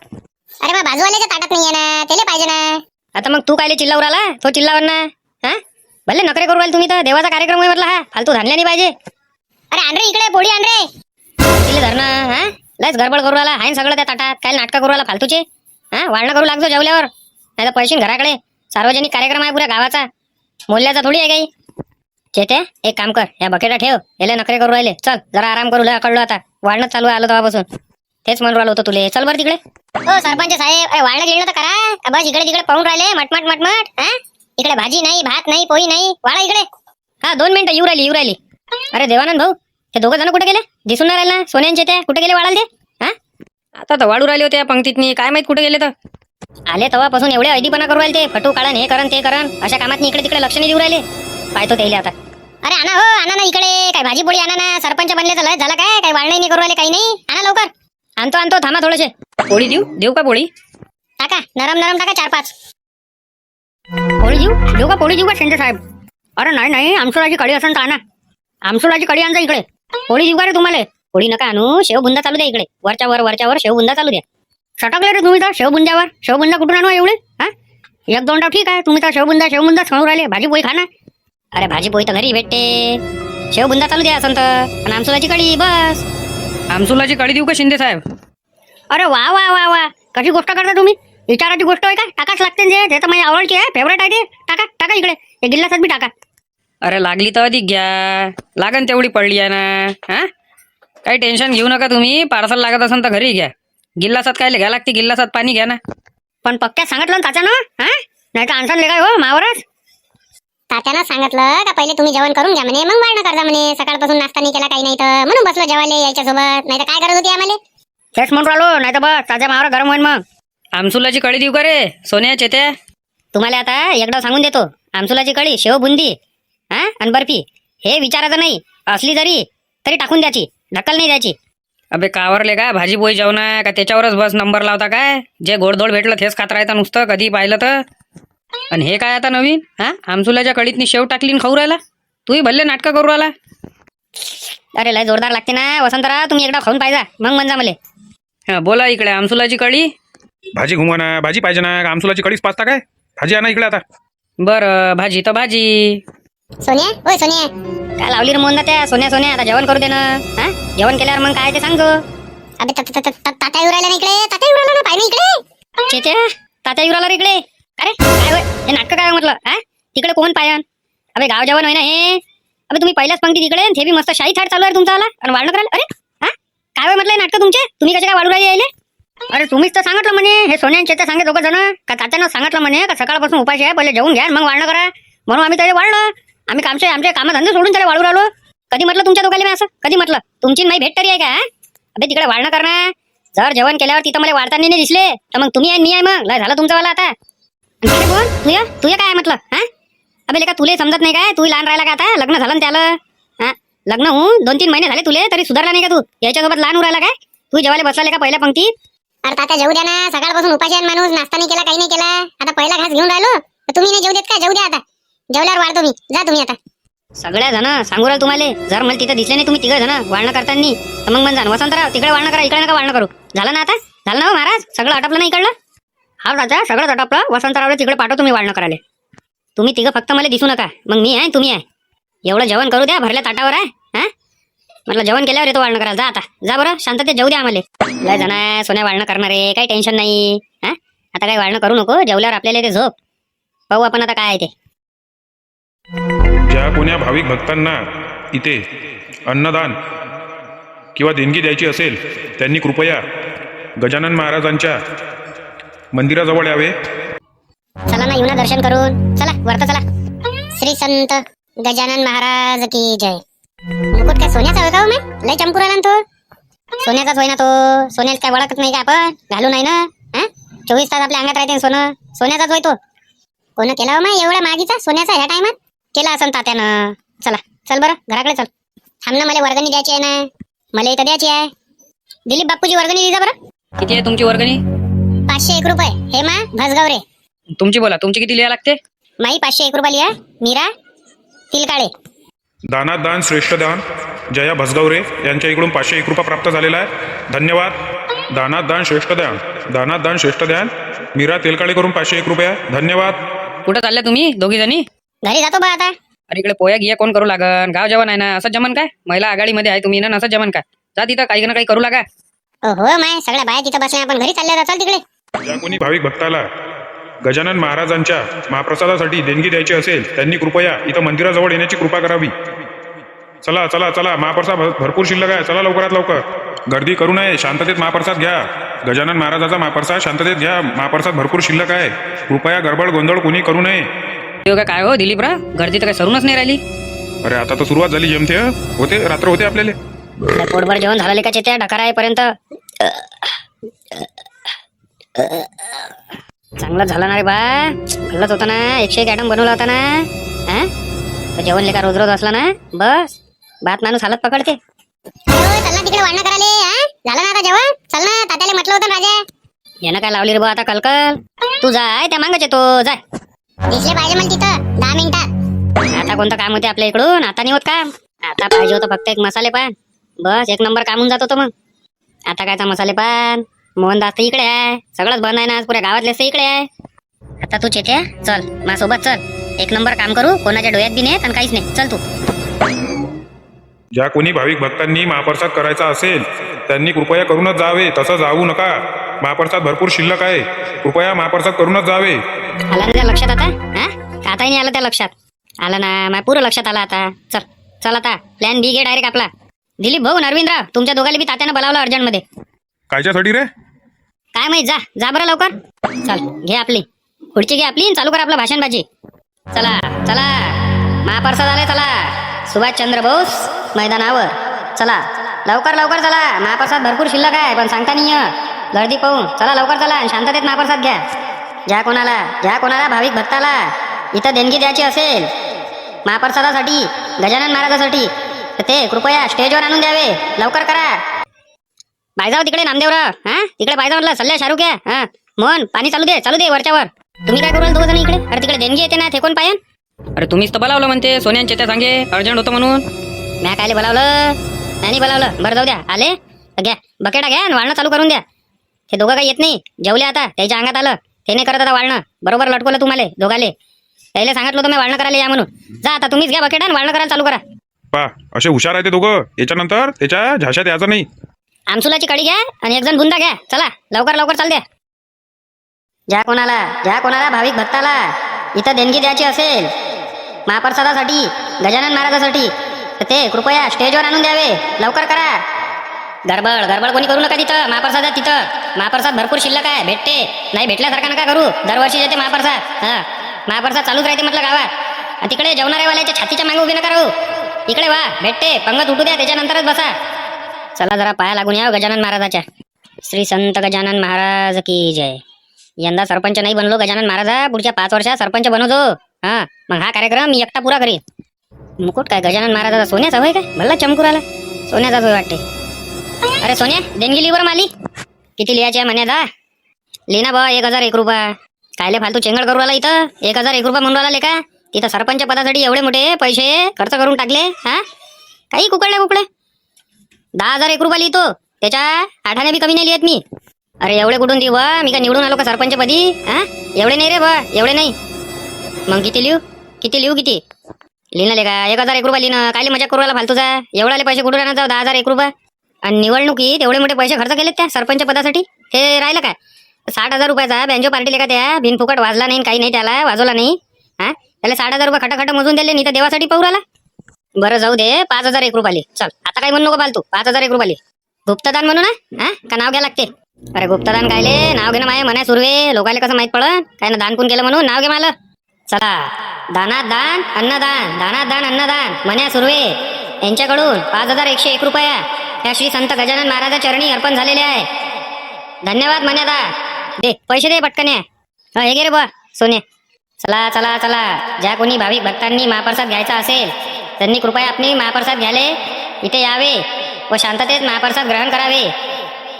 अरे बा बाजूवाल्याच्या ताटात नाहीये ना, त्याला पाहिजे ना. आता मग तू कायले चिल्लावर आला, तो चिल्लावर ना. हा भले नखरे करू राहिले तुम्ही तर, देवाचा कार्यक्रम आहे म्हटलं, हा फालतू धानल्या नाही पाहिजे. अरे आण रे इकडे पोळी आण रे. तिले धरणं हा लयच गडबड करू राहिला, हाय सगळं त्या ताटात, काय नाटकं करू राहिला फालतूचे. हा वाढणं करू लागतो जेवल्यावर, नाही तर पैसे घराकडे. सार्वजनिक कार्यक्रम आहे पुऱ्या गावाचा, मोल्याचा थोडी आहे काही. चेते एक काम कर, या बकेटा ठेव, याला नखरे करू राहिले, चल जरा आराम करू, लय कळलो आता, वाढणं चालू आहे आलो तेव्हापासून. तेच म्हणून राहिलो होतो तुले, चल बरं तिकडे. हो सरपंच साहेब, अरे वाळणं गिळणं तर करा का बस इकडे तिकडे पाहून राहिले मटमट मटमट. हा इकडे भाजी नाही, भात नाही, पोळी नाही, वाळा इकडे. हा 2 मिनिटं येऊ राहिली. अरे देवानंद भाऊ, हे 2 जण कुठे गेले, दिसून नाही राहिला. सोन्यांचे ते कुठे गेले वाढाल ते? हा आता तर वाढू राहिले होते या पंक्तीतनी, काय माहित कुठे गेले तर. आले तेव्हापासून एवढे ऐदीपणा करू राहिले ते, फटू काढन हे करन ते करन, अशा कामात इकडे तिकडे लक्ष नाही देऊ राहिले. पाहतो त्याला आता. अरे आणा हो, आणा ना इकडे, काय भाजी पोळी आणा ना. सरपंच बनले तर लय झालं काय, काय वाळणं नाही करू राहिले, काही नाही. आणा लवकर. आणतो थांबा थोडेसे. पोळी देऊ का पोळी? टाका नरम नरम टाका 4-5. पोळी देऊ का शेंडे साहेब? अरे नाही आमसुलाची कढी असेल तर आणा. आमसुलाची कढी आणजा इकडे. पोळी देऊ का रे तुम्हाला? पोळी नका आणू, शेवबुंदा चालू द्या इकडे, वरच्यावर शेवबुंदा चालू द्या. सटकले रे तुम्ही तर शेवबुंदा कुठून आणू एवढे? हा 1-2 टाव ठीक आहे, तुम्ही तर शेवबुंदा खाऊ राहिले, भाजी पोळी खा ना. अरे भाजी पोळी तर घरी भेटते, शेवबुंदा चालू द्या असं तर, आणि आमसुलाची कढी बस. आमसुलाची कढी देऊ का शिंदे साहेब? अरे वा वा वा वा, कशी गोष्ट करता तुम्ही, विचाराची गोष्ट आहे का? टाकाच लागते ना ते तर माझी आवडची आहे, फेवरेट आहे ते. टाका इकडे, एक गिल्लासात बी टाका. अरे लागली तर अधिक घ्या, लागन तेवढी पडली आहे ना. हा काही टेन्शन घेऊ नका तुम्ही, पार्सल लागत असेल तर घरी घ्या. गिल्लासात काय घ्या लागते, गिल्लासात पाणी घ्या ना. पण पक्क्यात सांगितलं ना तात्यानं, हा नाही तर आणसान काय हो मावरच. तात्यानं सांगितलं का पहिले तुम्ही जेवण करून घ्या म्हणे, मग वाळणं करजा म्हणे. सकाळपासून नाश्ता नाही केला, काही नाही, तर म्हणून बसलो जेवायला यायच्या सोबत, नाही तर काय करत होती आम्हाला. तेच म्हणून राहिलो, नाही तर बस ताज्या मावर गरम होईल मग. आमसुलाची कढी देऊ का रे सोन्या चेत्या? तुम्हाला आता एकदा सांगून देतो, आमसुलाची कढी, शेव बुंदी हा आणि बर्फी हे विचारायचं नाही, असली तरी टाकून द्यायची, ढक्कल नाही द्यायची. अबे कावरले का, भाजी पोळी जेवण आहे का त्याच्यावरच बस नंबर लावता काय? जे गोडधोड भेटलं तेच खात राहता नुसतं, कधी पाहिलं तर. आणि हे काय आता नवीन, हा आमसुलाच्या कढीतनी शेव टाकली खाऊ राहिला, तूही भल्ले नाटकं करू राहिला. अरे लय जोरदार लागते ना वसंतराव, तुम्ही एकदा खाऊन पाहिजा मग म्हणजा मले. हा बोला इकडे, आमसुलाची कढी. भाजी घुमवा ना, भाजी पाहिजे ना, आमसुलाची कढीच पाचता काय? भाजी आणा इकडे आता. बरं भाजी तर भाजी. सोन्या ओय सोन्या, काय लावली रे मोंदा त्या सोन्या, आता जेवण करू दे ना. हा जेवण केल्यावर मग काय ते सांगतो. अबे तात्या येऊ राहिला ना इकडे, तात्या येऊ राहिला ना, पाहिजे इकडे. चेत्या तात्या येऊ राहिला रे इकडे. अरे काय होय हे नाटक काय म्हटलं, हा तिकडे कोण पायन? अबे गाव जेवण होय ना हे. अबे तुम्ही पहिल्याच पंक्ती तिकडे, हे बी मस्त शाही थाट चालू आहे तुमचा आला आणि वाढणं करायला. अरे हा काय होय म्हटलं नाटक तुमचे, तुम्ही कसे काय वाढू राहिले यायले? अरे तुम्हीच तर सांगितलं म्हणे, हे सोन्या चेत्या सांगे 2 जण का तात्यानं सांगितलं म्हणे का सकाळपासून उपाशी आहे, पहिले जेवून घ्या मग वाढणं करा, म्हणून आम्ही त्याला वाढलं. आम्ही आमचे कामधंदे सोडून त्याला वाढू राहिलो. कधी म्हटलं तुमच्या दोघांना मी असं, कधी म्हटलं? तुमची नाही भेट तरी आहे का? अबे तिकडे वाढणं करणार, जर जेवण केल्यावर तिथं मला वाढताना नाही दिसले तर मग तुम्ही आहे मी आहे, मग लय झालं तुमचं वाला आता. बोल तुया काय म्हटलं, हा अबे लेका तुला समजत नाही काय? तू लहान राहिला का आता? लग्न झालं ना त्याला, हा लग्न होऊन 2-3 महिने झाले तुले, तरी सुधारला नाही का तू? याच्यासोबत लहान राहिला काय तू? जेवायला बसला का पहिल्या पंक्तीत? अरे तात्या जेवू द्या ना, सकाळपासून उपाशी आहे माणूस, नाश्ता नाही केला, काही नाही केला, आता पहिला घास घेऊन राहिलो, तर तुम्ही नाही जेवू देत काय? जेवू द्या आता, जेवल्यावर वाढतो मी, जा तुम्ही आता. सगळ्या जण सांगू राहिले तुम्हाला, जर मला तिथं दिसले नाही तुम्ही 3 जण वाढणं करताना, तर मग जा वसंतराव तिकडे वाढणं करा, इकडे नका वाढणं करू. झालं ना आता? झालं ना हो महाराज? सगळं आटपलं नाही इकडलं? हा राजा सगळंच आटपलं, वसंतरावला तिकडे पाठव तुम्ही वाढणं करायला. तुम्ही 3 फक्त मला दिसू नका, मग मी आहे तुम्ही आहे. एवढं जेवण करू द्या, भरल्या ताटावर आहे. हा म्हटलं जेवण केल्यावर येतो वाढणं करायला. जा आता, जा बरं, शांततेत जेवू द्या आम्हाला. लय जण आहे सोन्या वाढणं करणारे, काही टेन्शन नाही. हा आता काही वाढणं करू नको, जेवल्यावर आपल्याला ते झोप. पाहू आपण आता काय आहे ते. ज्या कोण्या भाविक भक्तांना इथे अन्नदान किंवा देणगी द्यायची असेल त्यांनी कृपया गजानन महाराजांच्या मंदिराजवळ यावे. चला ना, येऊ ना दर्शन करून, चला वरतं चला. श्री संत गजानन महाराज की जय. मुकुट काय सोन्याचा होय का हो? मग लय चमकू राहिला ना तो. सोन्याचाच होय ना तो, सोन्याच काय ओळखत नाही का आपण? घालू नाही ना, हा 24 तास आपल्या अंगात राहते सोनं, सोन्याचाच होय तो. कोण केला हो मग एवढा मागीचा सोन्याचा ह्या टायमात? केला असं तात्यानं. चला चल बरं घराकडे चल. थांब ना, मला वर्गणी द्यायची आहे ना, मला इथं द्यायची आहे. दिलीप बापूची वर्गणी दिजा बरं. किती आहे तुमची वर्गणी? 501 रुपये. हेमा भसगावरे. तुमची बोला, तुमची किती लिहा लागते? माई 501 रुपये लिहा. मीरा तिलकाळे. दानात दान श्रेष्ठ दान जया भसगवरे यांच्या इकडून 501 रुपया प्राप्त झालेला आहे. धन्यवाद. दानात दान श्रेष्ठ दान, दानात दान श्रेष्ठ दान मीरा तेलकाळे करून 501 रुपया. धन्यवाद. कुठं चालल्या तुम्ही दोघी जणी? घरी जातो बा आता. अरे इकडे पोया गिया कोण करू लागन? गाव जेवण आहे ना, असं जमन काय? महिला आघाडीमध्ये आहे तुम्ही ना, असं जमन काय? जा तिथं काही ना काही करू लागा. हो माय सगळ्या बाया तिथं बसल्या, आपण घरी चालल्या. चल तिकडे. ज्या कोणी भाविक भक्ताला गजानन महाराजांच्या महाप्रसादासाठी देणगी द्यायची असेल त्यांनी कृपया इथं मंदिराजवळ येण्याची कृपा करावी. चला चला चला, महाप्रसाद भरपूर शिल्लक आहे. चला लवकरात लवकर. गर्दी करू नये, शांततेत महाप्रसाद घ्या. गजानन महाराजाचा महाप्रसाद शांततेत घ्या. महाप्रसाद भरपूर शिल्लक आहे. कृपया गडबड गोंधळ कोणी करू नये. ते काय हो दिलीपरा, गर्दी तर काही सरूनच नाही राहिली. अरे आता तर सुरुवात झाली. जमते होते, रात्र होते आपल्याला. अरे पोटभर जेवण झालं का त्या ढकारा पर्यंत? चांगलं झालं ना रे बा, भल्लच होतं ना. 101 आयटम बनवला होता ना. हा तर जेवण लेका रोज रोज असला ना, बस बात माणूस हालत पकडते. चल ना तिकडे वाढणं करायला. झालं ना आता जेवण. चल ना, तात्याला म्हटलं होतं ना राजा. यानं काय लावली रे बा आता कलकल? तू जाय त्या मागच येतो, जाय. दिसले पाहिजे मला तिथं 10 मिनिटात. आता कोणतं काम होते आपल्या इकडून? आता नाही होत काम. आता पाहिजे होतं फक्त एक मसाले पान, बस 1 नंबर काम होऊन जात होतं. मग आता कायचा मसाले पान? मोहनदास तर इकडे आहे, सगळंच बंद आहे ना. पुऱ्या गावातले इकडे आहे. आता तू चेत्या चल माझ्यासोबत चल. 1 नंबर काम करू, कोणाच्या डोळ्यात बी नाही आणि काहीच नाही. चल तू. ज्या कोणी भाविक भक्तांनी महाप्रसाद करायचा असेल त्यांनी कृपया करूनच जावे. तसं जाऊ नका. महाप्रसाद भरपूर शिल्लक आहे. कृपया महाप्रसाद करूनच जावे. आला ना त्या लक्षात आता? हा आताही नाही आलं त्या लक्षात? आलं ना, माझ्या पुरं लक्षात आलं आता. चल चल आता प्लॅन बी घे डायरेक्ट आपला. दिलीप भाऊ, अरविंदराव, तुमच्या दोघांना बी तात्यानं बोलावलं अर्जंट मध्ये. कायच्यासाठी रे? काय माहित, जा जा बरं लवकर. चल घे आपली खुर्ची, घे आपली, चालू कर आपलं भाषणबाजी. चला चला, महाप्रसाद आले. चला सुभाषचंद्र बोस मैदानावर. चला लवकर लवकर चला. महाप्रसाद भरपूर शिल्लक आहे, पण सांगता नाही गर्दी पाहून. चला लवकर चला आणि शांततेत महाप्रसाद घ्या. ज्या कोणाला भाविक भक्ताला इथं देणगी द्यायची असेल महाप्रसादासाठी, गजानन महाराजासाठी, तर ते कृपया स्टेजवर आणून द्यावे. लवकर करा. बायजाव तिकडे नामदेवराव. हा तिकडे बायजाव म्हटलं. सल्ल्या शाहरुख या. हा मोहन पाणी चालू दे वरच्यावर. तुम्ही काय करू दोघ जण इकडे? अरे तिकडे देणगी येते ना, फेकून पायन. अरे तुम्हीच तर बोलावलं म्हणते, सोन्यांचे त्या सांगे अर्जंट होतं म्हणून. म्या कायले बोलावलं? नाही बोलावलं. बरं जाऊ द्या. आले तर घ्या बकेटा, घ्या आणि वाळणं चालू करून द्या. ते दोघं काही येत नाही, जेवले आता, त्याच्या अंगात आलं. ते नाही करत आता वाळणं. बरोबर लटकवलं तुम्हाला दोघाले. त्याला सांगितलं होतं मी वाळणं करायला या म्हणून. जा आता तुम्हीच घ्या बकेटा आणि वाळणं करायला चालू करा. पा असे हुशार आहे ते दोघं. याच्यानंतर त्याच्या झाशात यायचं नाही. आमसुलाची कडी घ्या आणि 1 जण बुंदा घ्या. चला लवकर लवकर चाल द्या. ज्या कोणाला भाविक भक्ताला इथं देणगी द्यायची असेल महाप्रसादासाठी, गजानन महाराजासाठी, तर ते कृपया स्टेजवर आणून द्यावे. लवकर करा. गडबड कोणी करू नका तिथं महाप्रसादात. तिथं महाप्रसाद भरपूर शिल्लक आहे, भेटते. नाही भेटल्यासारखा नका करू. दरवर्षी येते महाप्रसाद. हा महाप्रसाद चालूच राहते म्हटलं गावात. आणि तिकडे जेवणाऱ्या वाल्याच्या छातीच्या मागे उभी नका राहू. इकडे वा, भेटते. पंगत उठू द्या, त्याच्यानंतरच बसा. चला जरा पाया लागून या गजानन महाराजाच्या. श्री संत गजानन महाराज की जय. यंदा सरपंच नाही बनलो गजानन महाराजा, पुढच्या 5 वर्षात सरपंच बनवतो. हा मग हा कार्यक्रम मी एकटा पुरा करीन. मुकुट काय गजानन महाराजाचा सोन्याचा होय काय? भल्ला चमकू राहिला. सोन्याचाच होय वाटते. अरे सोन्या, देणगी लिवर माली किती लिहायची आहे म्हण्याचा? लिना बा 1001 रुपया. कायले फालतू चेंगड करू राहिला इथं? 1001 रुपया म्हणून राहिला का? तिथं सरपंच पदासाठी एवढे मोठे पैसे खर्च करून टाकले. हा काही कुकडे 10,001 रुपया लिहितो. त्याच्या 8 आणे बी कमी नाही लिहित मी. अरे एवढे कुठून देऊ बा? मी का निवडून आलो का सरपंच पदी? हा एवढे नाही रे बा, एवढे नाही. मग किती लिहू? किती लिहिलं का? 1001 रुपया लिहिणं. कायले मजा करू राहिला फालतूचा? एवढाले पैसे कुठून आणत जाऊ? 10,001 रुपया. आणि निवडणुकीत एवढे मोठे पैसे खर्च केलेत त्या सरपंच पदासाठी. हे राहिलं काय? 60,000 रुपयाचा बँजो पार्टी लेका त्या बिनफुकट वाजला नाही, काही नाही, त्याला वाजवला नाही. हा त्याला 60,000 रुपये खटाखट मोजून दिले नाही तर देवासाठी पाहू राहिला. बरं जाऊ दे, 5,001 रुपये लिह. चल आता काय म्हणू नको फालतू. 5,001 रुपये लिह. गुप्तदान म्हणू ना? हा का नाव घ्या लागते? अरे गुप्तदान कायले? नाव घेणं माय म्हणा सुरवे. लोकायला कसं माहित पडलं काय ना दान कोण केलं म्हणून? नाव घे मला. चला दानात दान अन्नदान, दानात दान अन्नदान म्हण्या सुरवे यांच्याकडून 5,101 रुपया या श्री संत गजानन महाराजा चरणी अर्पण झालेले आहे. धन्यवाद म्हण्यादा. दे पैसे दे पटकन. हे गे रे बा सोने. चला चला चला, ज्या कोणी भाविक भक्तांनी महाप्रसाद घ्यायचा असेल त्यांनी कृपया आपली महाप्रसाद घ्यायले इथे यावे व शांततेत महाप्रसाद ग्रहण करावे.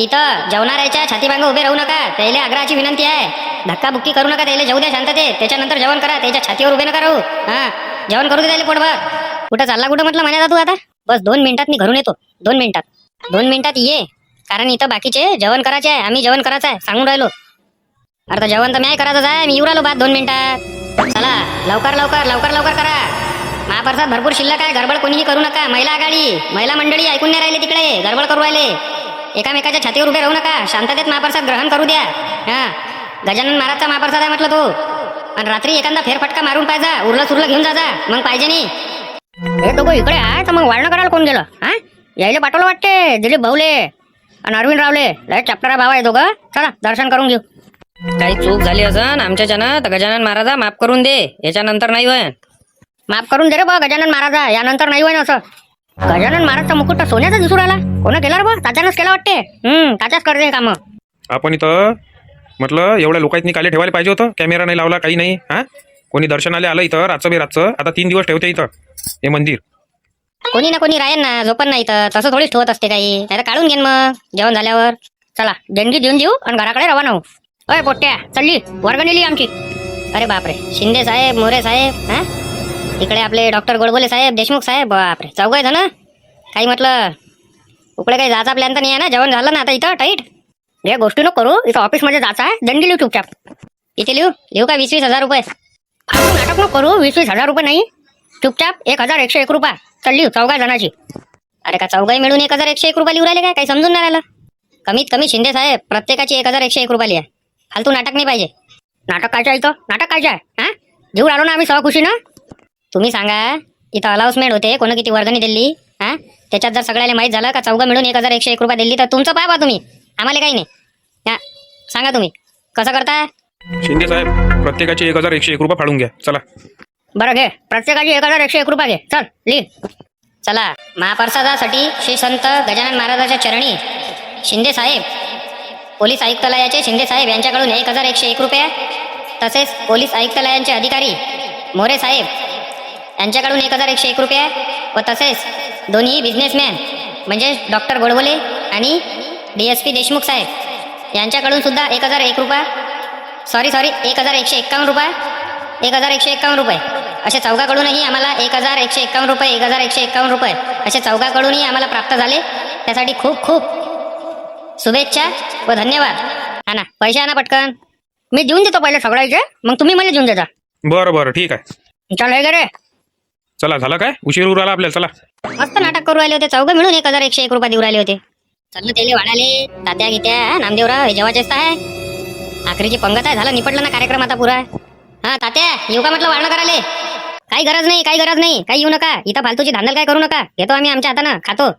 इथं जेवणाऱ्याच्या छातीबांग उभे राहू नका. त्याला आग्रहाची विनंती आहे, धक्काबुक्की करू नका. त्याला जेवू द्या शांततेत, त्याच्यानंतर जेवण करा. त्याच्या छातीवर उभे नका राहू. हा, जेवण करू दे त्याला पोटभर. कुठं चालला कुठं म्हटलं माझ्या तू आता? बस 2 मिनिटात मी घरून येतो. 2 मिनिटात ये. कारण इथं बाकीचे जेवण करायचे आहे, आम्ही जेवण करायचं आहे सांगून राहिलो. अरे तर जेवण तर मी करायचं आहे. मी येऊ राहिलो बाद 2 मिनिटात. चला लवकर करा. महाप्रसाद भरपूर शिल्लक आहे. गडबड कोणीही करू नका. महिला मंडळी ऐकून नाही राहिले, तिकडे गडबड करू राहिले. एकामेकाच्या छातीवर उभे राहू नका. शांततेत महाप्रसाद ग्रहण करू द्या. हा, गजानन महाराजचा महाप्रसाद आहे म्हटलं तो. आणि रात्री एखादा फेरफटका मारून पाहिजे, उरलं सुरलं घेऊन जा. मग पाहिजे नाही. हे दोघं इकडे आहे तर मग वाळणं करायला कोण गेलं? हा, यायला पाठवलं वाटते दिलीप भाऊले आणि अरविंद रावले. लय चपटारा भाव आहे दोघं. चला दर्शन करून घेऊ. काही चूक झाली असन आमच्याच्यानं तर गजानन महाराजा माफ करून दे. याच्यानंतर नाही होय. माफ करून दे रे बा गजानन महाराजा, यानंतर नाही होय ना असं. गजानन महाराजचा मुकुट तर सोन्याचा दिसून राहिला. कोण केला रे बा? तात्यानंच केला वाटते. तात्याच करते काम. आपण इथं म्हटलं एवढ्या लोकांनी काले ठेवायला पाहिजे होतं. कॅमेरा नाही लावला, काही नाही. हा, कोणी दर्शनाला आलं इथं रातचं. आता 3 दिवस ठेवते इथं हे मंदिर. कोणी ना कोणी राहील ना, झोपण नाही तर तसं थोडीच ठेवत असते काही. नाही तर काढून घेईन मग जेवण झाल्यावर. चला देणगी देऊन देऊ आणि घराकडे रवाना होऊ. अय पोट्ट्या चालली वर्गणीली आमची. अरे बापरे, शिंदे साहेब, मोरे साहेब, हा इकडे आपले डॉक्टर गोडबोले साहेब, देशमुख साहेब. बापरे, 4 आहे ना. काही म्हटलं उकडे काही जायचा प्लॅन तर नाही आहे ना? जेवण झालं ना आता इथं टाईट. हे गोष्टी नको करू. इथं ऑफिसमध्ये जायचं आहे. दंडी लिहू चुपचाप. इथे लिहू का 20-20 हजार रुपये? आपण नाटक नको करू. 20-20 हजार रुपये नाही, चुपचाप 1101 रुपये. चल लिहू 4 जणांची. अरे का 4 मिळून 1101 रुपये लिहू राहिले काय? काही समजून नाही राहिलं. कमीत कमी शिंदे साहेब प्रत्येकाची 1101 रुपये लिहा. फालतू नाटक नाही पाहिजे. नाटक कायचं इथं? नाटक कायचं आहे? हा, घेऊन आलो ना आम्ही सहखुशी ना. तुम्ही सांगा, इथं अनाउन्समेंट होते कोण किती वर्गणी दिली. हा, त्याच्यात जर सगळ्याला माहीत झालं का 4 मिळून 1101 रुपये दिली तर तुमचं पाहा तुम्ही, आम्हाला काही नाही. हा, सांगा तुम्ही कसं करता? शिंदे साहेब प्रत्येकाचे 1101 रुपये फाडून घ्या. चला बरं घे, प्रत्येकाची 1101 रुपये घे. चल लिह. चला, महाप्रसादासाठी श्री संत गजानन महाराजाच्या चरणी शिंदे साहेब, पोलीस आयुक्तालयाचे शिंदे साहेब यांच्याकडून 1101 रुपये, तसेच पोलीस आयुक्तालयाचे अधिकारी मोरे साहेब यांच्याकडून 1101 रुपये व तसेच दोन्ही बिझनेसमॅन म्हणजे डॉक्टर गोडबोले आणि DSP देशमुख साहेब यांच्याकडून सुद्धा 1001 रुपये, सॉरी 1151 रुपये, 1151 रुपये असे चौघाकडूनही आम्हाला 1151 रुपये, 1151 रुपये असे चौघाकडूनही आम्हाला प्राप्त झाले. त्यासाठी खूप खूप शुभेच्छा व धन्यवाद. हा ना, पैसे आणा पटकन. मी देऊन देतो पहिले सगळ्याचे, मग तुम्ही मला देऊन देता. बरं ठीक आहे. चल हे रे. चला झालं काय? उशीर उर आला आपल्याला. चला, मस्त नाटक करू राहिले होते. चौघं मिळून 1101 रुपये देऊ राहिले होते. चल तेले वाढाले तात्या गीत्या नामदेवराव हे जेवायचेच आहे. आखरीची पंगत आहे. झालं निपटलं ना कार्यक्रम आता पुरा. हा तात्या येऊ का म्हटलं वाढणं करायला? काही गरज नाही, काही येऊ नका. इथं फालतूची धांदल काय करू नका. घेतो आम्ही आमच्या हातानं खातो.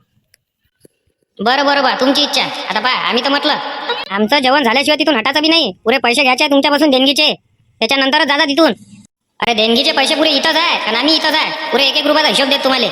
बरं बा, तुमची इच्छा. आता पहा, आम्ही तर म्हटलं आमचं जेवण झाल्याशिवाय तिथून हटायचं बी नाही. पुरे पैसे घ्यायचे तुमच्यापासून देणगीचे, त्याच्यानंतरच दादा तिथून. अरे देणगीचे पैसे पुरे इथंच आहे आणि आम्ही इथंच आहे. पुरे 1-1 रुपयाचा हिशोब देत तुम्हाला.